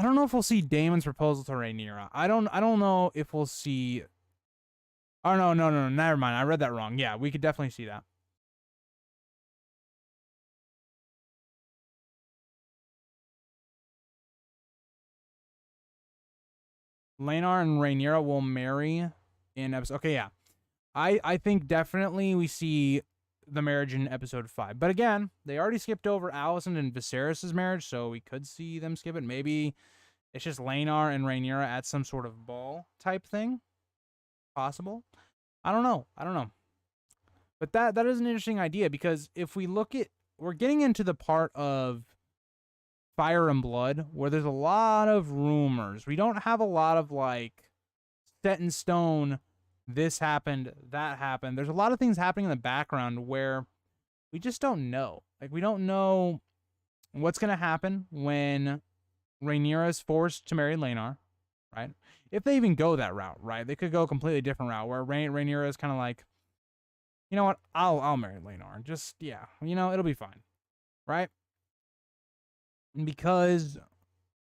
don't know if we'll see Daemon's proposal to Rhaenyra. I don't know if we'll see. Oh no, never mind. I read that wrong. Yeah, we could definitely see that. Laenor and Rhaenyra will marry in episode. Okay, yeah. I think definitely we see the marriage in episode 5. But again, they already skipped over Alicent and Viserys' marriage, so we could see them skip it. Maybe it's just Laenor and Rhaenyra at some sort of ball type thing. Possible. I don't know. But that is an interesting idea because if we look at, we're getting into the part of Fire and Blood where there's a lot of rumors. We don't have a lot of like set in stone, this happened, that happened. There's a lot of things happening in the background where we just don't know. Like, we don't know what's going to happen when Rhaenyra is forced to marry Laenor, right? If they even go that route, right? They could go a completely different route where Rhaenyra is kind of like, you know what? I'll marry Laenor. Just, yeah, it'll be fine, right? Because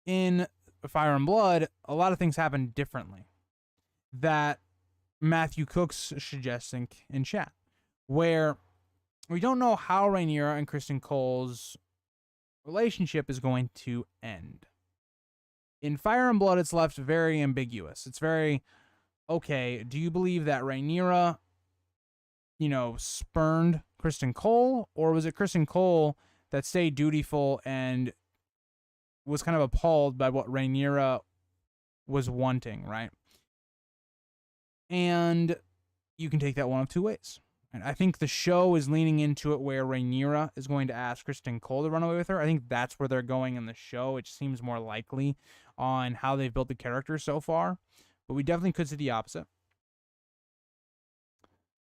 in Fire and Blood, a lot of things happen differently that Matthew Cook's suggesting in chat, where we don't know how Rhaenyra and Criston Cole's relationship is going to end. In Fire and Blood, it's left very ambiguous. It's very, okay, do you believe that Rhaenyra, spurned Criston Cole, or was it Criston Cole that stayed dutiful and was kind of appalled by what Rhaenyra was wanting, right? And you can take that one of two ways. And I think the show is leaning into it where Rhaenyra is going to ask Criston Cole to run away with her. I think that's where they're going in the show. It seems more likely on how they've built the character so far. But we definitely could see the opposite.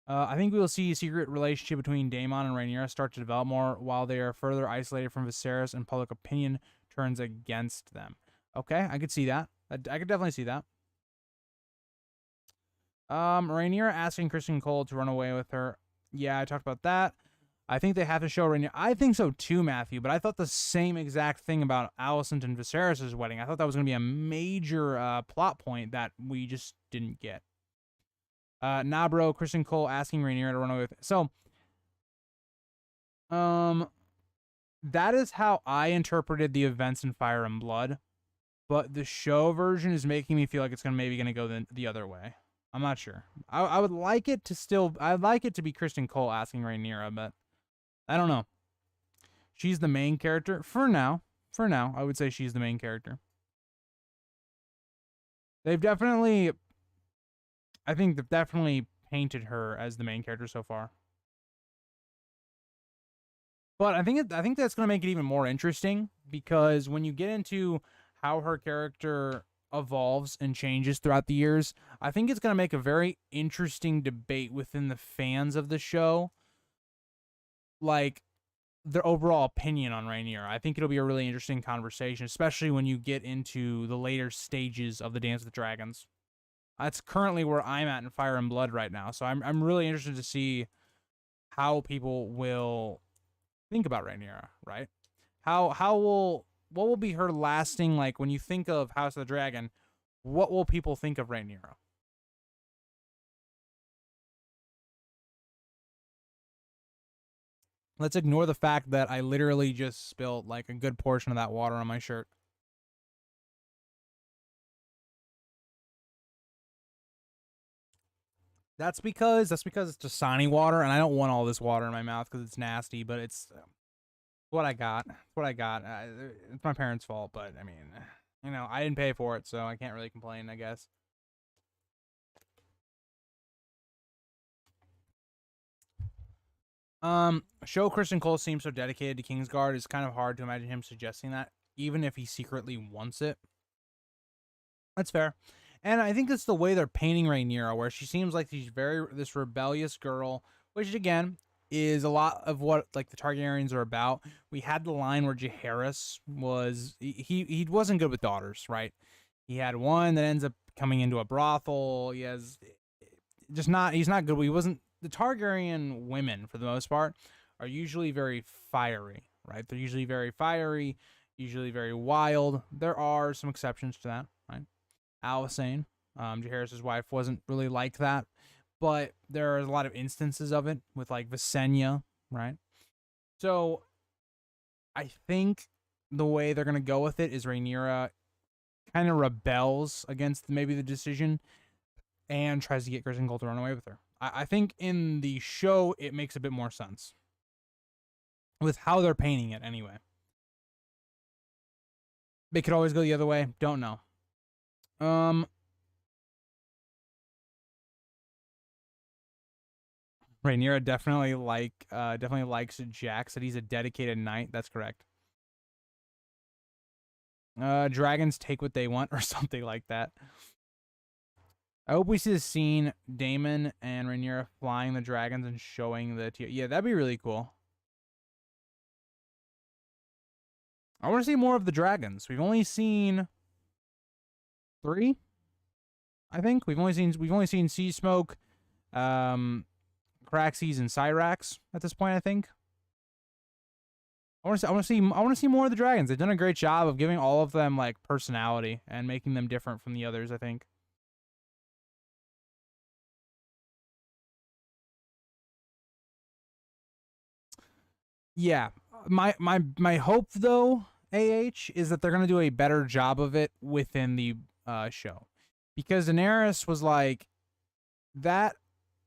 I think we will see a secret relationship between Daemon and Rhaenyra start to develop more while they are further isolated from Viserys and public opinion turns against them. Okay, I could see that. I could definitely see that. Rhaenyra asking Kristen Cole to run away with her. Yeah, I talked about that. I think they have to show Rhaenyra. I think so too, Matthew, but I thought the same exact thing about Alicent and Viserys' wedding. I thought that was going to be a major plot point that we just didn't get. Nah, bro, Kristen Cole asking Rhaenyra to run away with. So, that is how I interpreted the events in Fire and Blood, but the show version is making me feel like it's maybe gonna go the other way. I'm not sure. I would like it to still. I'd like it to be Kristen Cole asking Rhaenyra, but I don't know. She's the main character for now. For now, I would say she's the main character. They've definitely. I think they've definitely painted her as the main character so far. But I think that's going to make it even more interesting, because when you get into how her character evolves and changes throughout the years, I think it's going to make a very interesting debate within the fans of the show, like their overall opinion on Rhaenyra. I think it'll be a really interesting conversation, especially when you get into the later stages of the Dance with Dragons. That's currently where I'm at in Fire and Blood right now, so I'm really interested to see how people will think about Rhaenyra, right? What will be her lasting, like, when you think of House of the Dragon, what will people think of Rhaenyra? Let's ignore the fact that I literally just spilled like a good portion of that water on my shirt. That's because it's Dasani water, and I don't want all this water in my mouth because it's nasty. But it's what I got. It's what I got. It's my parents' fault, but I mean, you know, I didn't pay for it, so I can't really complain, I guess. Show Kristen Cole seems so dedicated to Kingsguard. It's kind of hard to imagine him suggesting that, even if he secretly wants it. That's fair. And I think it's the way they're painting Rhaenyra, where she seems like she's this rebellious girl, which again is a lot of what like the Targaryens are about. We had the line where Jaehaerys was he wasn't good with daughters, right? He had one that ends up coming into a brothel. He's not good. He wasn't the Targaryen women for the most part are usually very fiery, right? They're usually very fiery, usually very wild. There are some exceptions to that, right? Alysanne, Jaehaerys' wife, wasn't really like that, but there are a lot of instances of it with like Visenya, right? So I think the way they're gonna go with it is Rhaenyra kind of rebels against maybe the decision and tries to get Kristen Cole to run away with her. I think in the show it makes a bit more sense with how they're painting it anyway. They could always go the other way. Don't know. Rhaenyra definitely likes Jack. Said he's a dedicated knight. That's correct. Dragons take what they want, or something like that. I hope we see the scene Daemon and Rhaenyra flying the dragons and showing the yeah, that'd be really cool. I want to see more of the dragons. We've only seen 3. I think we've only seen Sea Smoke, Craxes, and Cyrax at this point. I think. I want to see more of the dragons. They've done a great job of giving all of them like personality and making them different from the others, I think. Yeah. My hope though, is that they're going to do a better job of it within the show. Because Daenerys was like that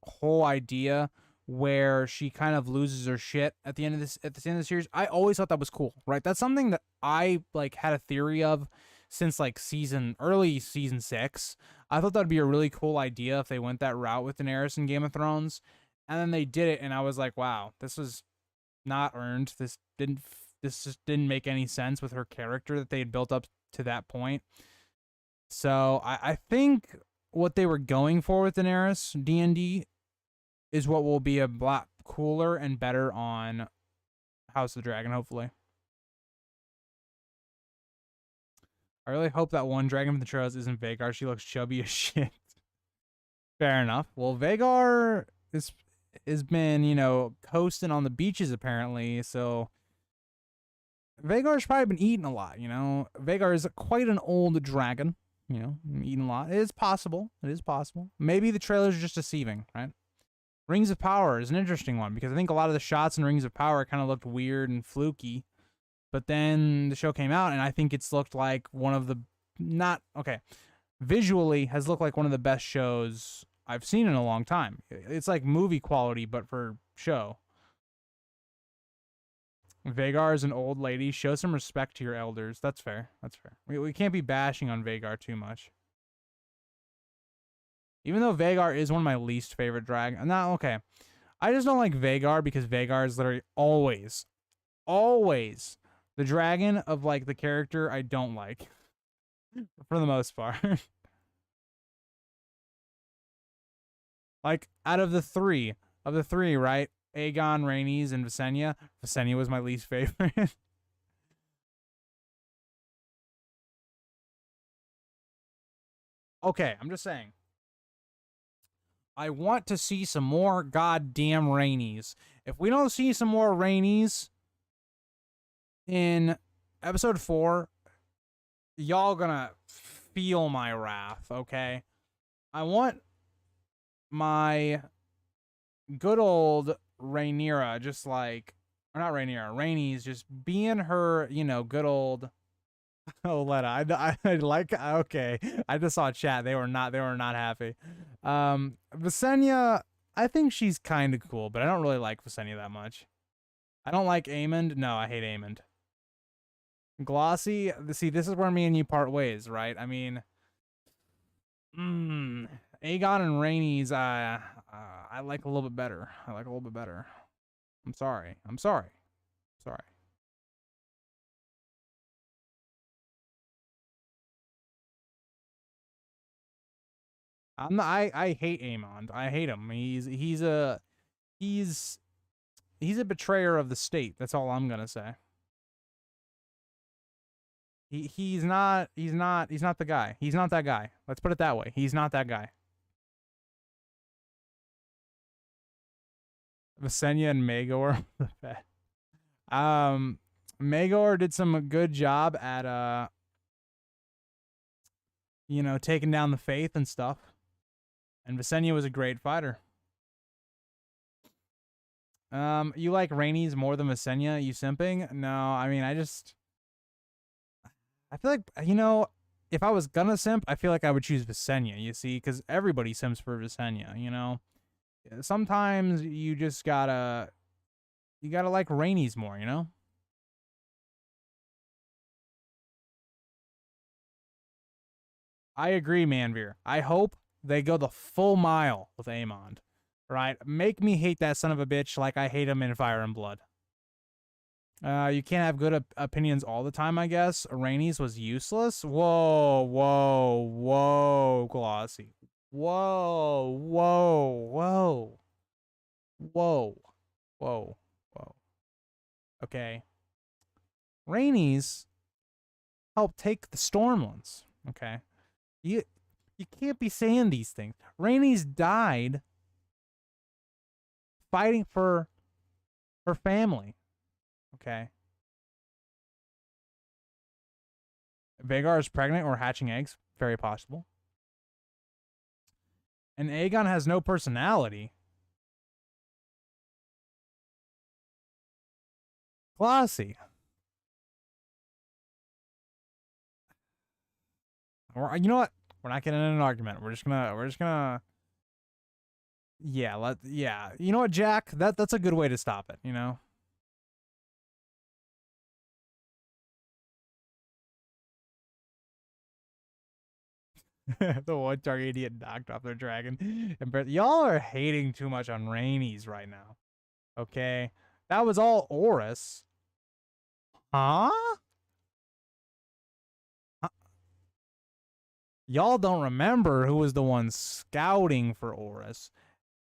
whole idea where she kind of loses her shit at the end of the series. I always thought that was cool, right? That's something that I like had a theory of since like early season 6. I thought that'd be a really cool idea if they went that route with Daenerys in Game of Thrones, and then they did it, and I was like, wow, this was not earned. This just didn't make any sense with her character that they had built up to that point. So I think what they were going for with Daenerys D&D is what will be a lot cooler and better on House of the Dragon, hopefully. I really hope that one dragon from the trails isn't Vhagar. She looks chubby as shit. Fair enough. Well, Vagar has been, you know, coasting on the beaches apparently, so Vagar's probably been eating a lot, you know. Vagar is quite an old dragon, you know, eating a lot. It is possible. It is possible. Maybe the trailers are just deceiving, right? Rings of Power is an interesting one because I think a lot of the shots in Rings of Power kind of looked weird and fluky. But then the show came out, and I think it's looked like one of the visually has looked like one of the best shows I've seen in a long time. It's like movie quality, but for show. Vagar is an old lady. Show some respect to your elders. That's fair. That's fair. We can't be bashing on Vagar too much. Even though Vagar is one of my least favorite dragons. Nah, okay. I just don't like Vagar because Vagar is literally always the dragon of, like, the character I don't like. For the most part. Like, out of the three, right? Aegon, Rhaenys, and Visenya. Visenya was my least favorite. Okay, I'm just saying. I want to see some more goddamn Rhaenys. If we don't see some more Rhaenys in episode 4, y'all gonna feel my wrath, okay? I want my good old Rhaenyra, just like, or not Rhaenyra, Rhaenys, just being her, you know, good old Oleta. I like, okay. I just saw chat. They were not happy. Visenya, I think she's kind of cool, but I don't really like Visenya that much. I don't like Aemond. No, I hate Aemond. Glossy, see, this is where me and you part ways, right? I mean, Aegon and Rhaenys, I like a little bit better. I'm sorry. I hate Aemond. I hate him. He's a betrayer of the state. That's all I'm gonna say. He's not the guy. He's not that guy. Let's put it that way. He's not that guy. Visenya and Maegor. Maegor did some good job at you know, taking down the Faith and stuff. And Visenya was a great fighter. You like Rhaenys more than Visenya? You simping? No, I mean, I feel like, you know, if I was gonna simp, I feel like I would choose Visenya, you see, because everybody simps for Visenya, you know? Sometimes you just gotta like Rhaenys more, you know? I agree, Manveer. I hope they go the full mile with Aemond. Right? Make me hate that son of a bitch like I hate him in Fire and Blood. You can't have good opinions all the time, I guess. Rhaenys was useless? Whoa, Glossy. Whoa. Okay. Rhaenys helped take the Stormlands. Okay. You can't be saying these things. Rhaenys died fighting for her family. Okay. Vagar is pregnant or hatching eggs. Very possible. And Aegon has no personality. Glossy. Or, you know what? We're not getting in an argument. We're just gonna yeah. You know what, Jack? That's a good way to stop it, you know? The one Targaryen knocked off their dragon. Y'all are hating too much on Rhaenys right now. Okay? That was all Orys. Huh? Y'all don't remember who was the one scouting for Orys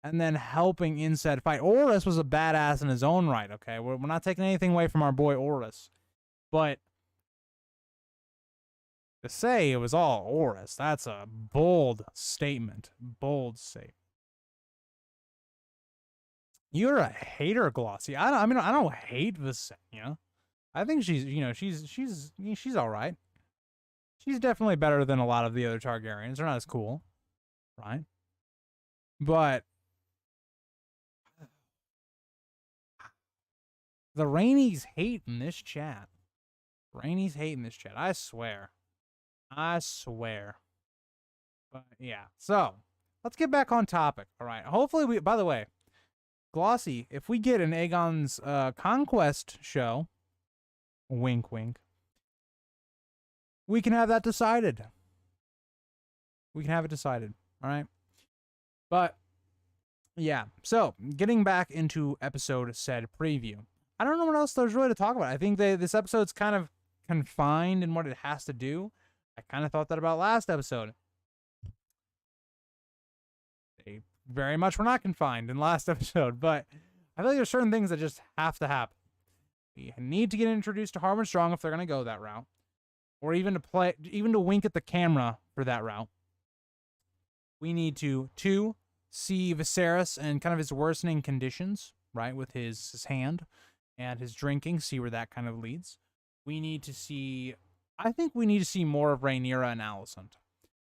and then helping in said fight. Orys was a badass in his own right, okay? We're not taking anything away from our boy Orys. But To say it was all Oris, that's a bold statement. Bold statement. You're a hater, Glossy. I mean, I don't hate Visenya. I think she's, she's all right. She's definitely better than a lot of the other Targaryens. They're not as cool, right? But the Rainies hate in this chat. Rainies hate in this chat. I swear. I swear. But yeah. So let's get back on topic. All right. Hopefully we. By the way, Glossy, if we get an Aegon's Conquest show, wink, wink, we can have that decided. We can have it decided. All right. But yeah. So getting back into episode said preview. I don't know what else there's really to talk about. I think this episode's kind of confined in what it has to do. I kind of thought that about last episode. They very much were not confined in last episode, but I feel like there's certain things that just have to happen. We need to get introduced to Hard and Strong if they're going to go that route, or even to wink at the camera for that route. We need to see Viserys and kind of his worsening conditions, right, with his hand and his drinking, see where that kind of leads. We need to see. I think we need to see more of Rhaenyra and Alicent,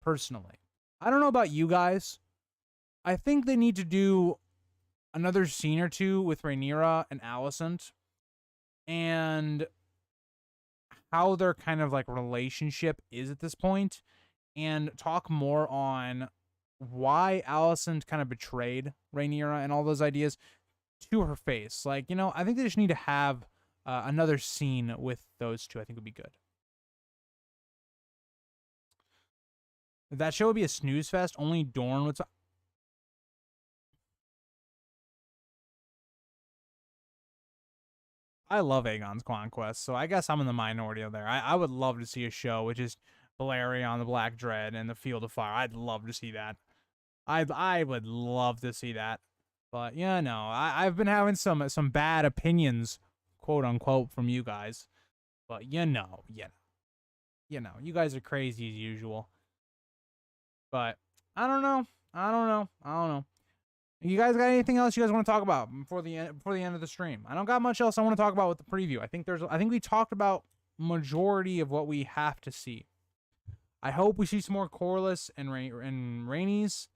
personally. I don't know about you guys. I think they need to do another scene or two with Rhaenyra and Alicent and how their kind of like relationship is at this point, and talk more on why Alicent kind of betrayed Rhaenyra and all those ideas to her face. Like, I think they just need to have another scene with those two. I think would be good. That show would be a snooze fest. Only Dorne would. I love Aegon's Conquest, so I guess I'm in the minority of there. I would love to see a show which is Balerion the Black Dread and the Field of Fire. I'd love to see that. I would love to see that. But yeah, no, I've been having some bad opinions, quote unquote, from you guys. But you guys are crazy as usual. But I don't know. You guys got anything else you guys want to talk about before the end of the stream? I don't got much else I want to talk about with the preview. I think we talked about majority of what we have to see. I hope we see some more Corlys and Rhaenys.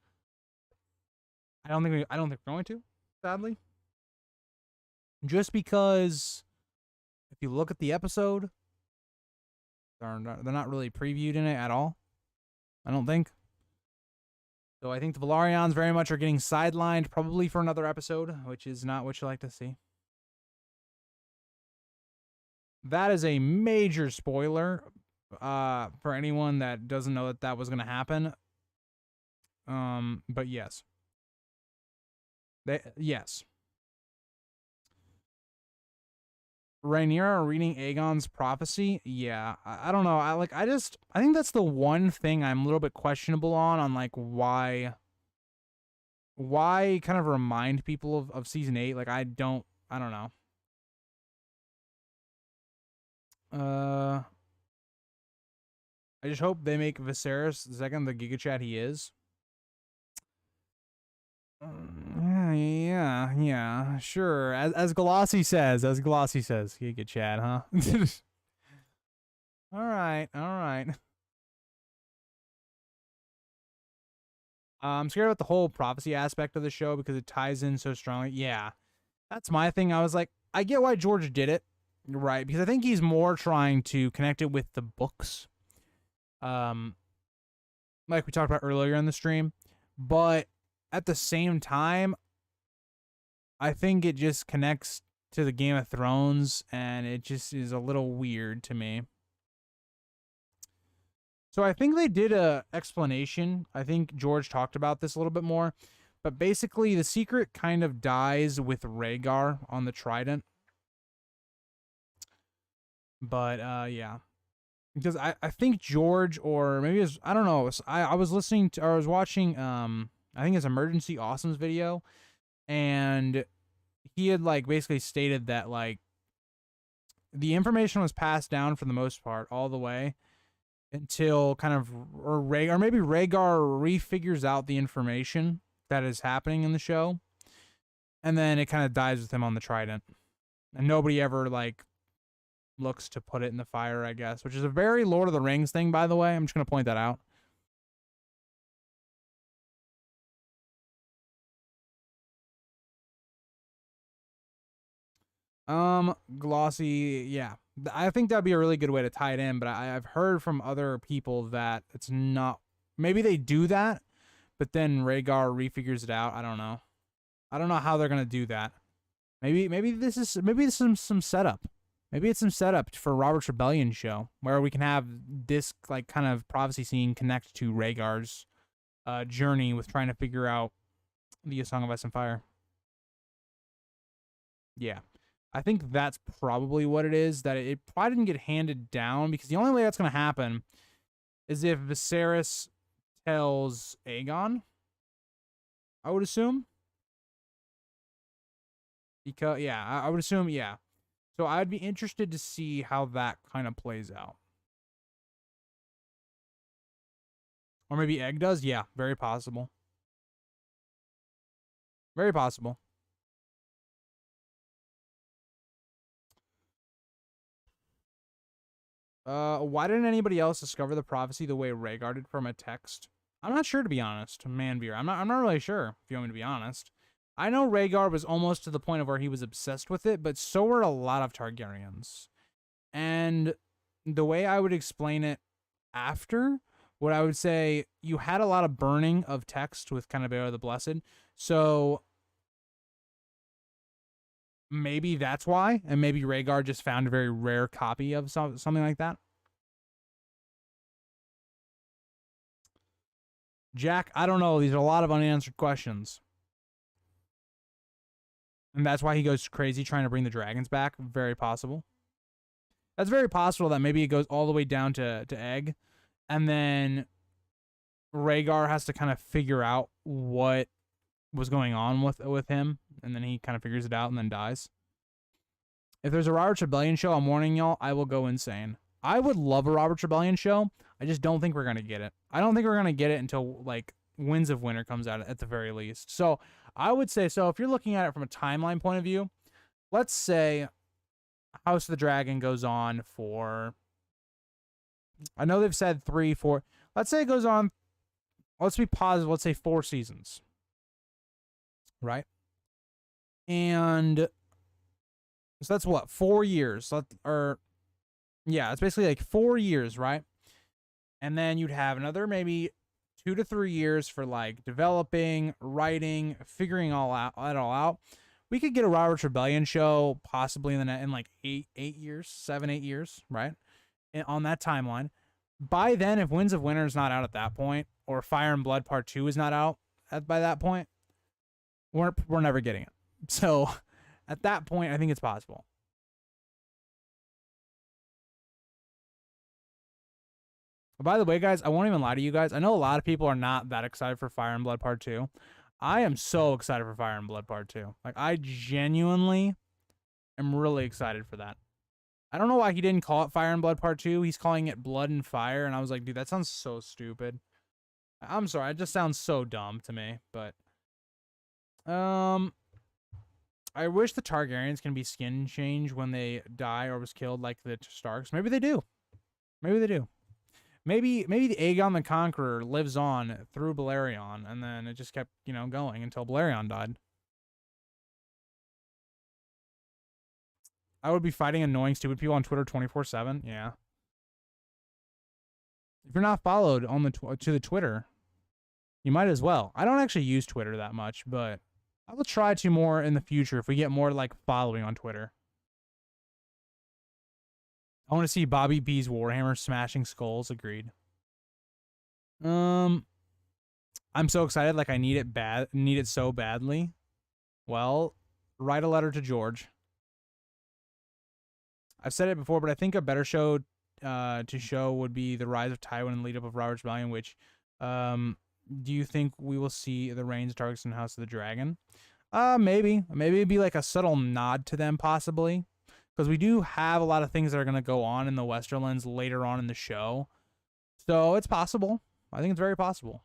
I don't think we're going to, sadly. Just because if you look at the episode, they're not really previewed in it at all. I don't think. So I think the Velaryons very much are getting sidelined, probably for another episode, which is not what you like to see. That is a major spoiler for anyone that doesn't know that was going to happen. But yes. Yes. Rhaenyra reading Aegon's prophecy, yeah, I don't know. I think that's the one thing I'm a little bit questionable on like why kind of remind people of season 8. Like I don't know. I just hope they make Viserys the Giga Chad he is. Yeah, sure. As Glossy says, Giga Chad, huh? All right. I'm scared about the whole prophecy aspect of the show because it ties in so strongly. Yeah, that's my thing. I was like, I get why George did it, right? Because I think he's more trying to connect it with the books, like we talked about earlier in the stream. But at the same time, I think it just connects to the Game of Thrones, and it just is a little weird to me. So I think they did a explanation. I think George talked about this a little bit more. But basically, the secret kind of dies with Rhaegar on the Trident. But, yeah. Because I think George, or maybe it was, I don't know. I was listening to, or I was watching, I think it's Emergency Awesome's video. And he had, like, basically stated that, like, the information was passed down for the most part all the way. until kind of or maybe Rhaegar refigures out the information that is happening in the show, and then it kind of dies with him on the trident, and nobody ever like looks to put it in the fire, I guess, which is a very Lord of the Rings thing, by the way. I'm just gonna point that out. Glossy, yeah. I think that'd be a really good way to tie it in, but I've heard from other people that it's not. Maybe they do that, but then Rhaegar refigures it out. I don't know. I don't know how they're gonna do that. Maybe this is some setup. Maybe it's some setup for Robert's Rebellion show where we can have this like kind of prophecy scene connect to Rhaegar's journey with trying to figure out the Song of Ice and Fire. Yeah. I think that's probably what it is. That it probably didn't get handed down because the only way that's going to happen is if Viserys tells Aegon, I would assume. Because, yeah, I would assume, yeah. So I'd be interested to see how that kind of plays out. Or maybe Egg does? Yeah, very possible. Very possible. Why didn't anybody else discover the prophecy the way Rhaegar did from a text? I'm not sure, to be honest, Manveer. I'm not really sure, if you want me to be honest. I know Rhaegar was almost to the point of where he was obsessed with it, but so were a lot of Targaryens. And the way I would explain it after, what I would say, you had a lot of burning of text with kind of Bear the Blessed. So maybe that's why, and maybe Rhaegar just found a very rare copy of something like that. Jack, I don't know. These are a lot of unanswered questions. And that's why he goes crazy trying to bring the dragons back. Very possible. That's very possible that maybe it goes all the way down to Egg. And then Rhaegar has to kind of figure out what was going on with him. And then he kind of figures it out and then dies. If there's a Robert's Rebellion show, I'm warning y'all, I will go insane. I would love a Robert's Rebellion show. I just don't think we're going to get it. I don't think we're going to get it until, like, Winds of Winter comes out at the very least. So I would say, so if you're looking at it from a timeline point of view, let's say House of the Dragon goes on for, I know they've said 3, 4, let's say it goes on, let's be positive, let's say 4 seasons. Right? And so that's what, 4 years, yeah, it's basically like 4 years, right? And then you'd have another maybe 2 to 3 years for like developing, writing, figuring it all out. We could get a Robert's Rebellion show possibly in like 8 years, 7, 8 years, right? And on that timeline. By then, if Winds of Winter is not out at that point, or Fire and Blood Part 2 is not out by that point, we're never getting it. So at that point, I think it's possible. By the way, guys, I won't even lie to you guys. I know a lot of people are not that excited for Fire and Blood Part 2. I am so excited for Fire and Blood Part 2. Like, I genuinely am really excited for that. I don't know why he didn't call it Fire and Blood Part 2. He's calling it Blood and Fire, and I was like, dude, that sounds so stupid. I'm sorry, it just sounds so dumb to me, but I wish the Targaryens can be skin changed when they die or was killed like the Starks. Maybe they do. Maybe they do. Maybe the Aegon the Conqueror lives on through Balerion, and then it just kept, going until Balerion died. I would be fighting annoying, stupid people on Twitter 24/7. Yeah. If you're not followed on to the Twitter, you might as well. I don't actually use Twitter that much, but I will try to more in the future if we get more like following on Twitter. I want to see Bobby B's Warhammer smashing skulls. Agreed. I'm so excited. Like I need it so badly. Well, write a letter to George. I've said it before, but I think a better show to show would be the rise of Tywin and lead up of Robert's Rebellion. Which, do you think we will see the reigns of Targaryen and House of the Dragon? Maybe it'd be like a subtle nod to them, possibly. Because we do have a lot of things that are going to go on in the Westerlands later on in the show. So it's possible. I think it's very possible.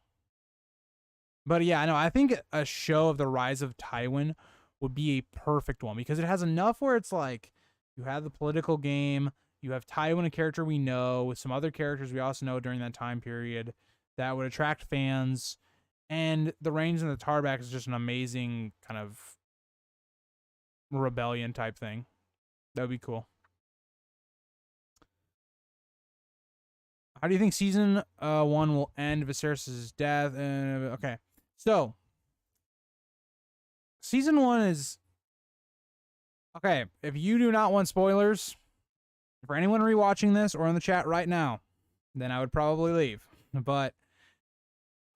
But yeah, I know. I think a show of the rise of Tywin would be a perfect one because it has enough where it's like you have the political game, you have Tywin, a character we know, with some other characters we also know during that time period that would attract fans, and the Range and the Tarback is just an amazing kind of rebellion type thing. That would be cool. How do you think season 1 will end Viserys' death? Okay. So, season 1 is... Okay, if you do not want spoilers, for anyone rewatching this or in the chat right now, then I would probably leave. But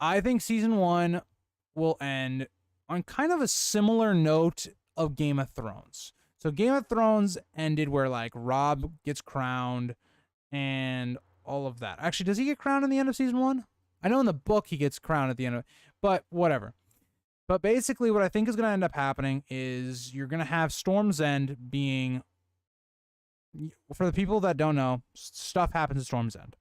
I think season 1 will end on kind of a similar note of Game of Thrones. So Game of Thrones ended where, like, Robb gets crowned and all of that. Actually, does he get crowned in the end of season 1? I know in the book he gets crowned at the end of it, but whatever. But basically what I think is going to end up happening is you're going to have Storm's End being, for the people that don't know, stuff happens at Storm's End.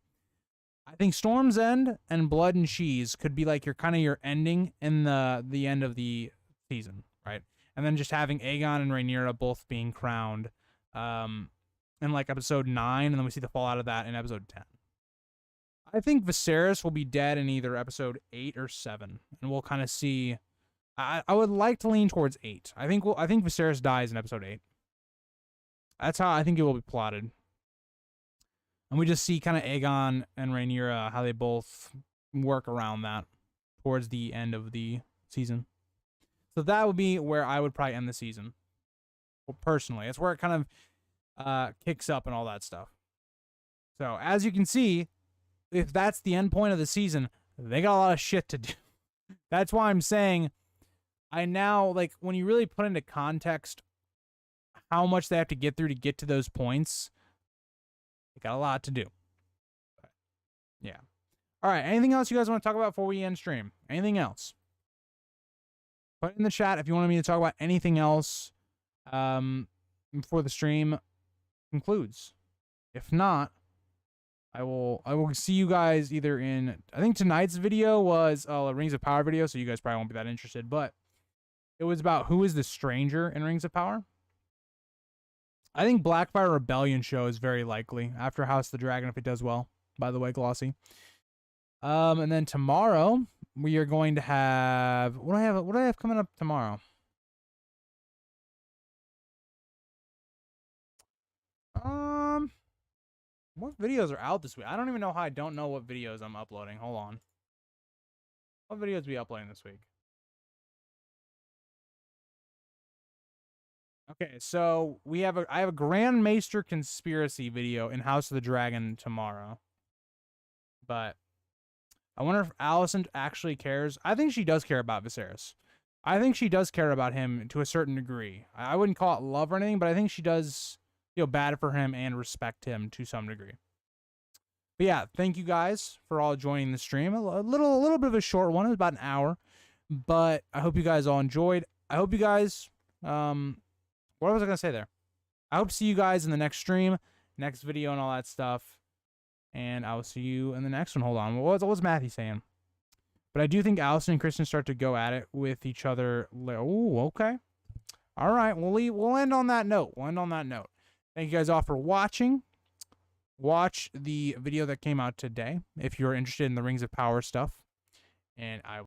I think Storm's End and Blood and Cheese could be like your kind of your ending in the end of the season, right? And then just having Aegon and Rhaenyra both being crowned in like episode 9, and then we see the fallout of that in episode 10. I think Viserys will be dead in either episode 8 or 7, and we'll kind of see. I would like to lean towards 8. I think Viserys dies in episode 8. That's how I think it will be plotted. And we just see kind of Aegon and Rhaenyra, how they both work around that towards the end of the season. So that would be where I would probably end the season. Well, personally, it's where it kind of kicks up and all that stuff. So as you can see, if that's the end point of the season, they got a lot of shit to do. That's why I'm saying I now, like, when you really put into context how much they have to get through to get to those points, they got a lot to do. But, yeah. All right. Anything else you guys want to talk about before we end stream? Anything else? Put it in the chat if you wanted me to talk about anything else before the stream concludes. If not, I will see you guys either in, I think tonight's video was a Rings of Power video, so you guys probably won't be that interested, but it was about who is the stranger in Rings of Power. I think Blackfire Rebellion show is very likely after House of the Dragon if it does well. By the way, Glossy. And then tomorrow we are going to have what do I have coming up tomorrow? What videos are out this week? I don't even know how I don't know what videos I'm uploading. Hold on. What videos are we uploading this week? Okay, so I have a Grand Maester conspiracy video in House of the Dragon tomorrow. But I wonder if Alicent actually cares. I think she does care about Viserys. I think she does care about him to a certain degree. I wouldn't call it love or anything, but I think she does feel bad for him and respect him to some degree. But yeah, thank you guys for all joining the stream. A little bit of a short one. It was about an hour. But I hope you guys all enjoyed. I hope you guys what was I gonna say there? I hope to see you guys in the next stream, next video, and all that stuff. And I will see you in the next one. Hold on. What's Matthew saying? But I do think Alicent and Kristen start to go at it with each other. Oh, okay. All right. We'll end on that note. Thank you guys all for watching. Watch the video that came out today if you're interested in the Rings of Power stuff. And I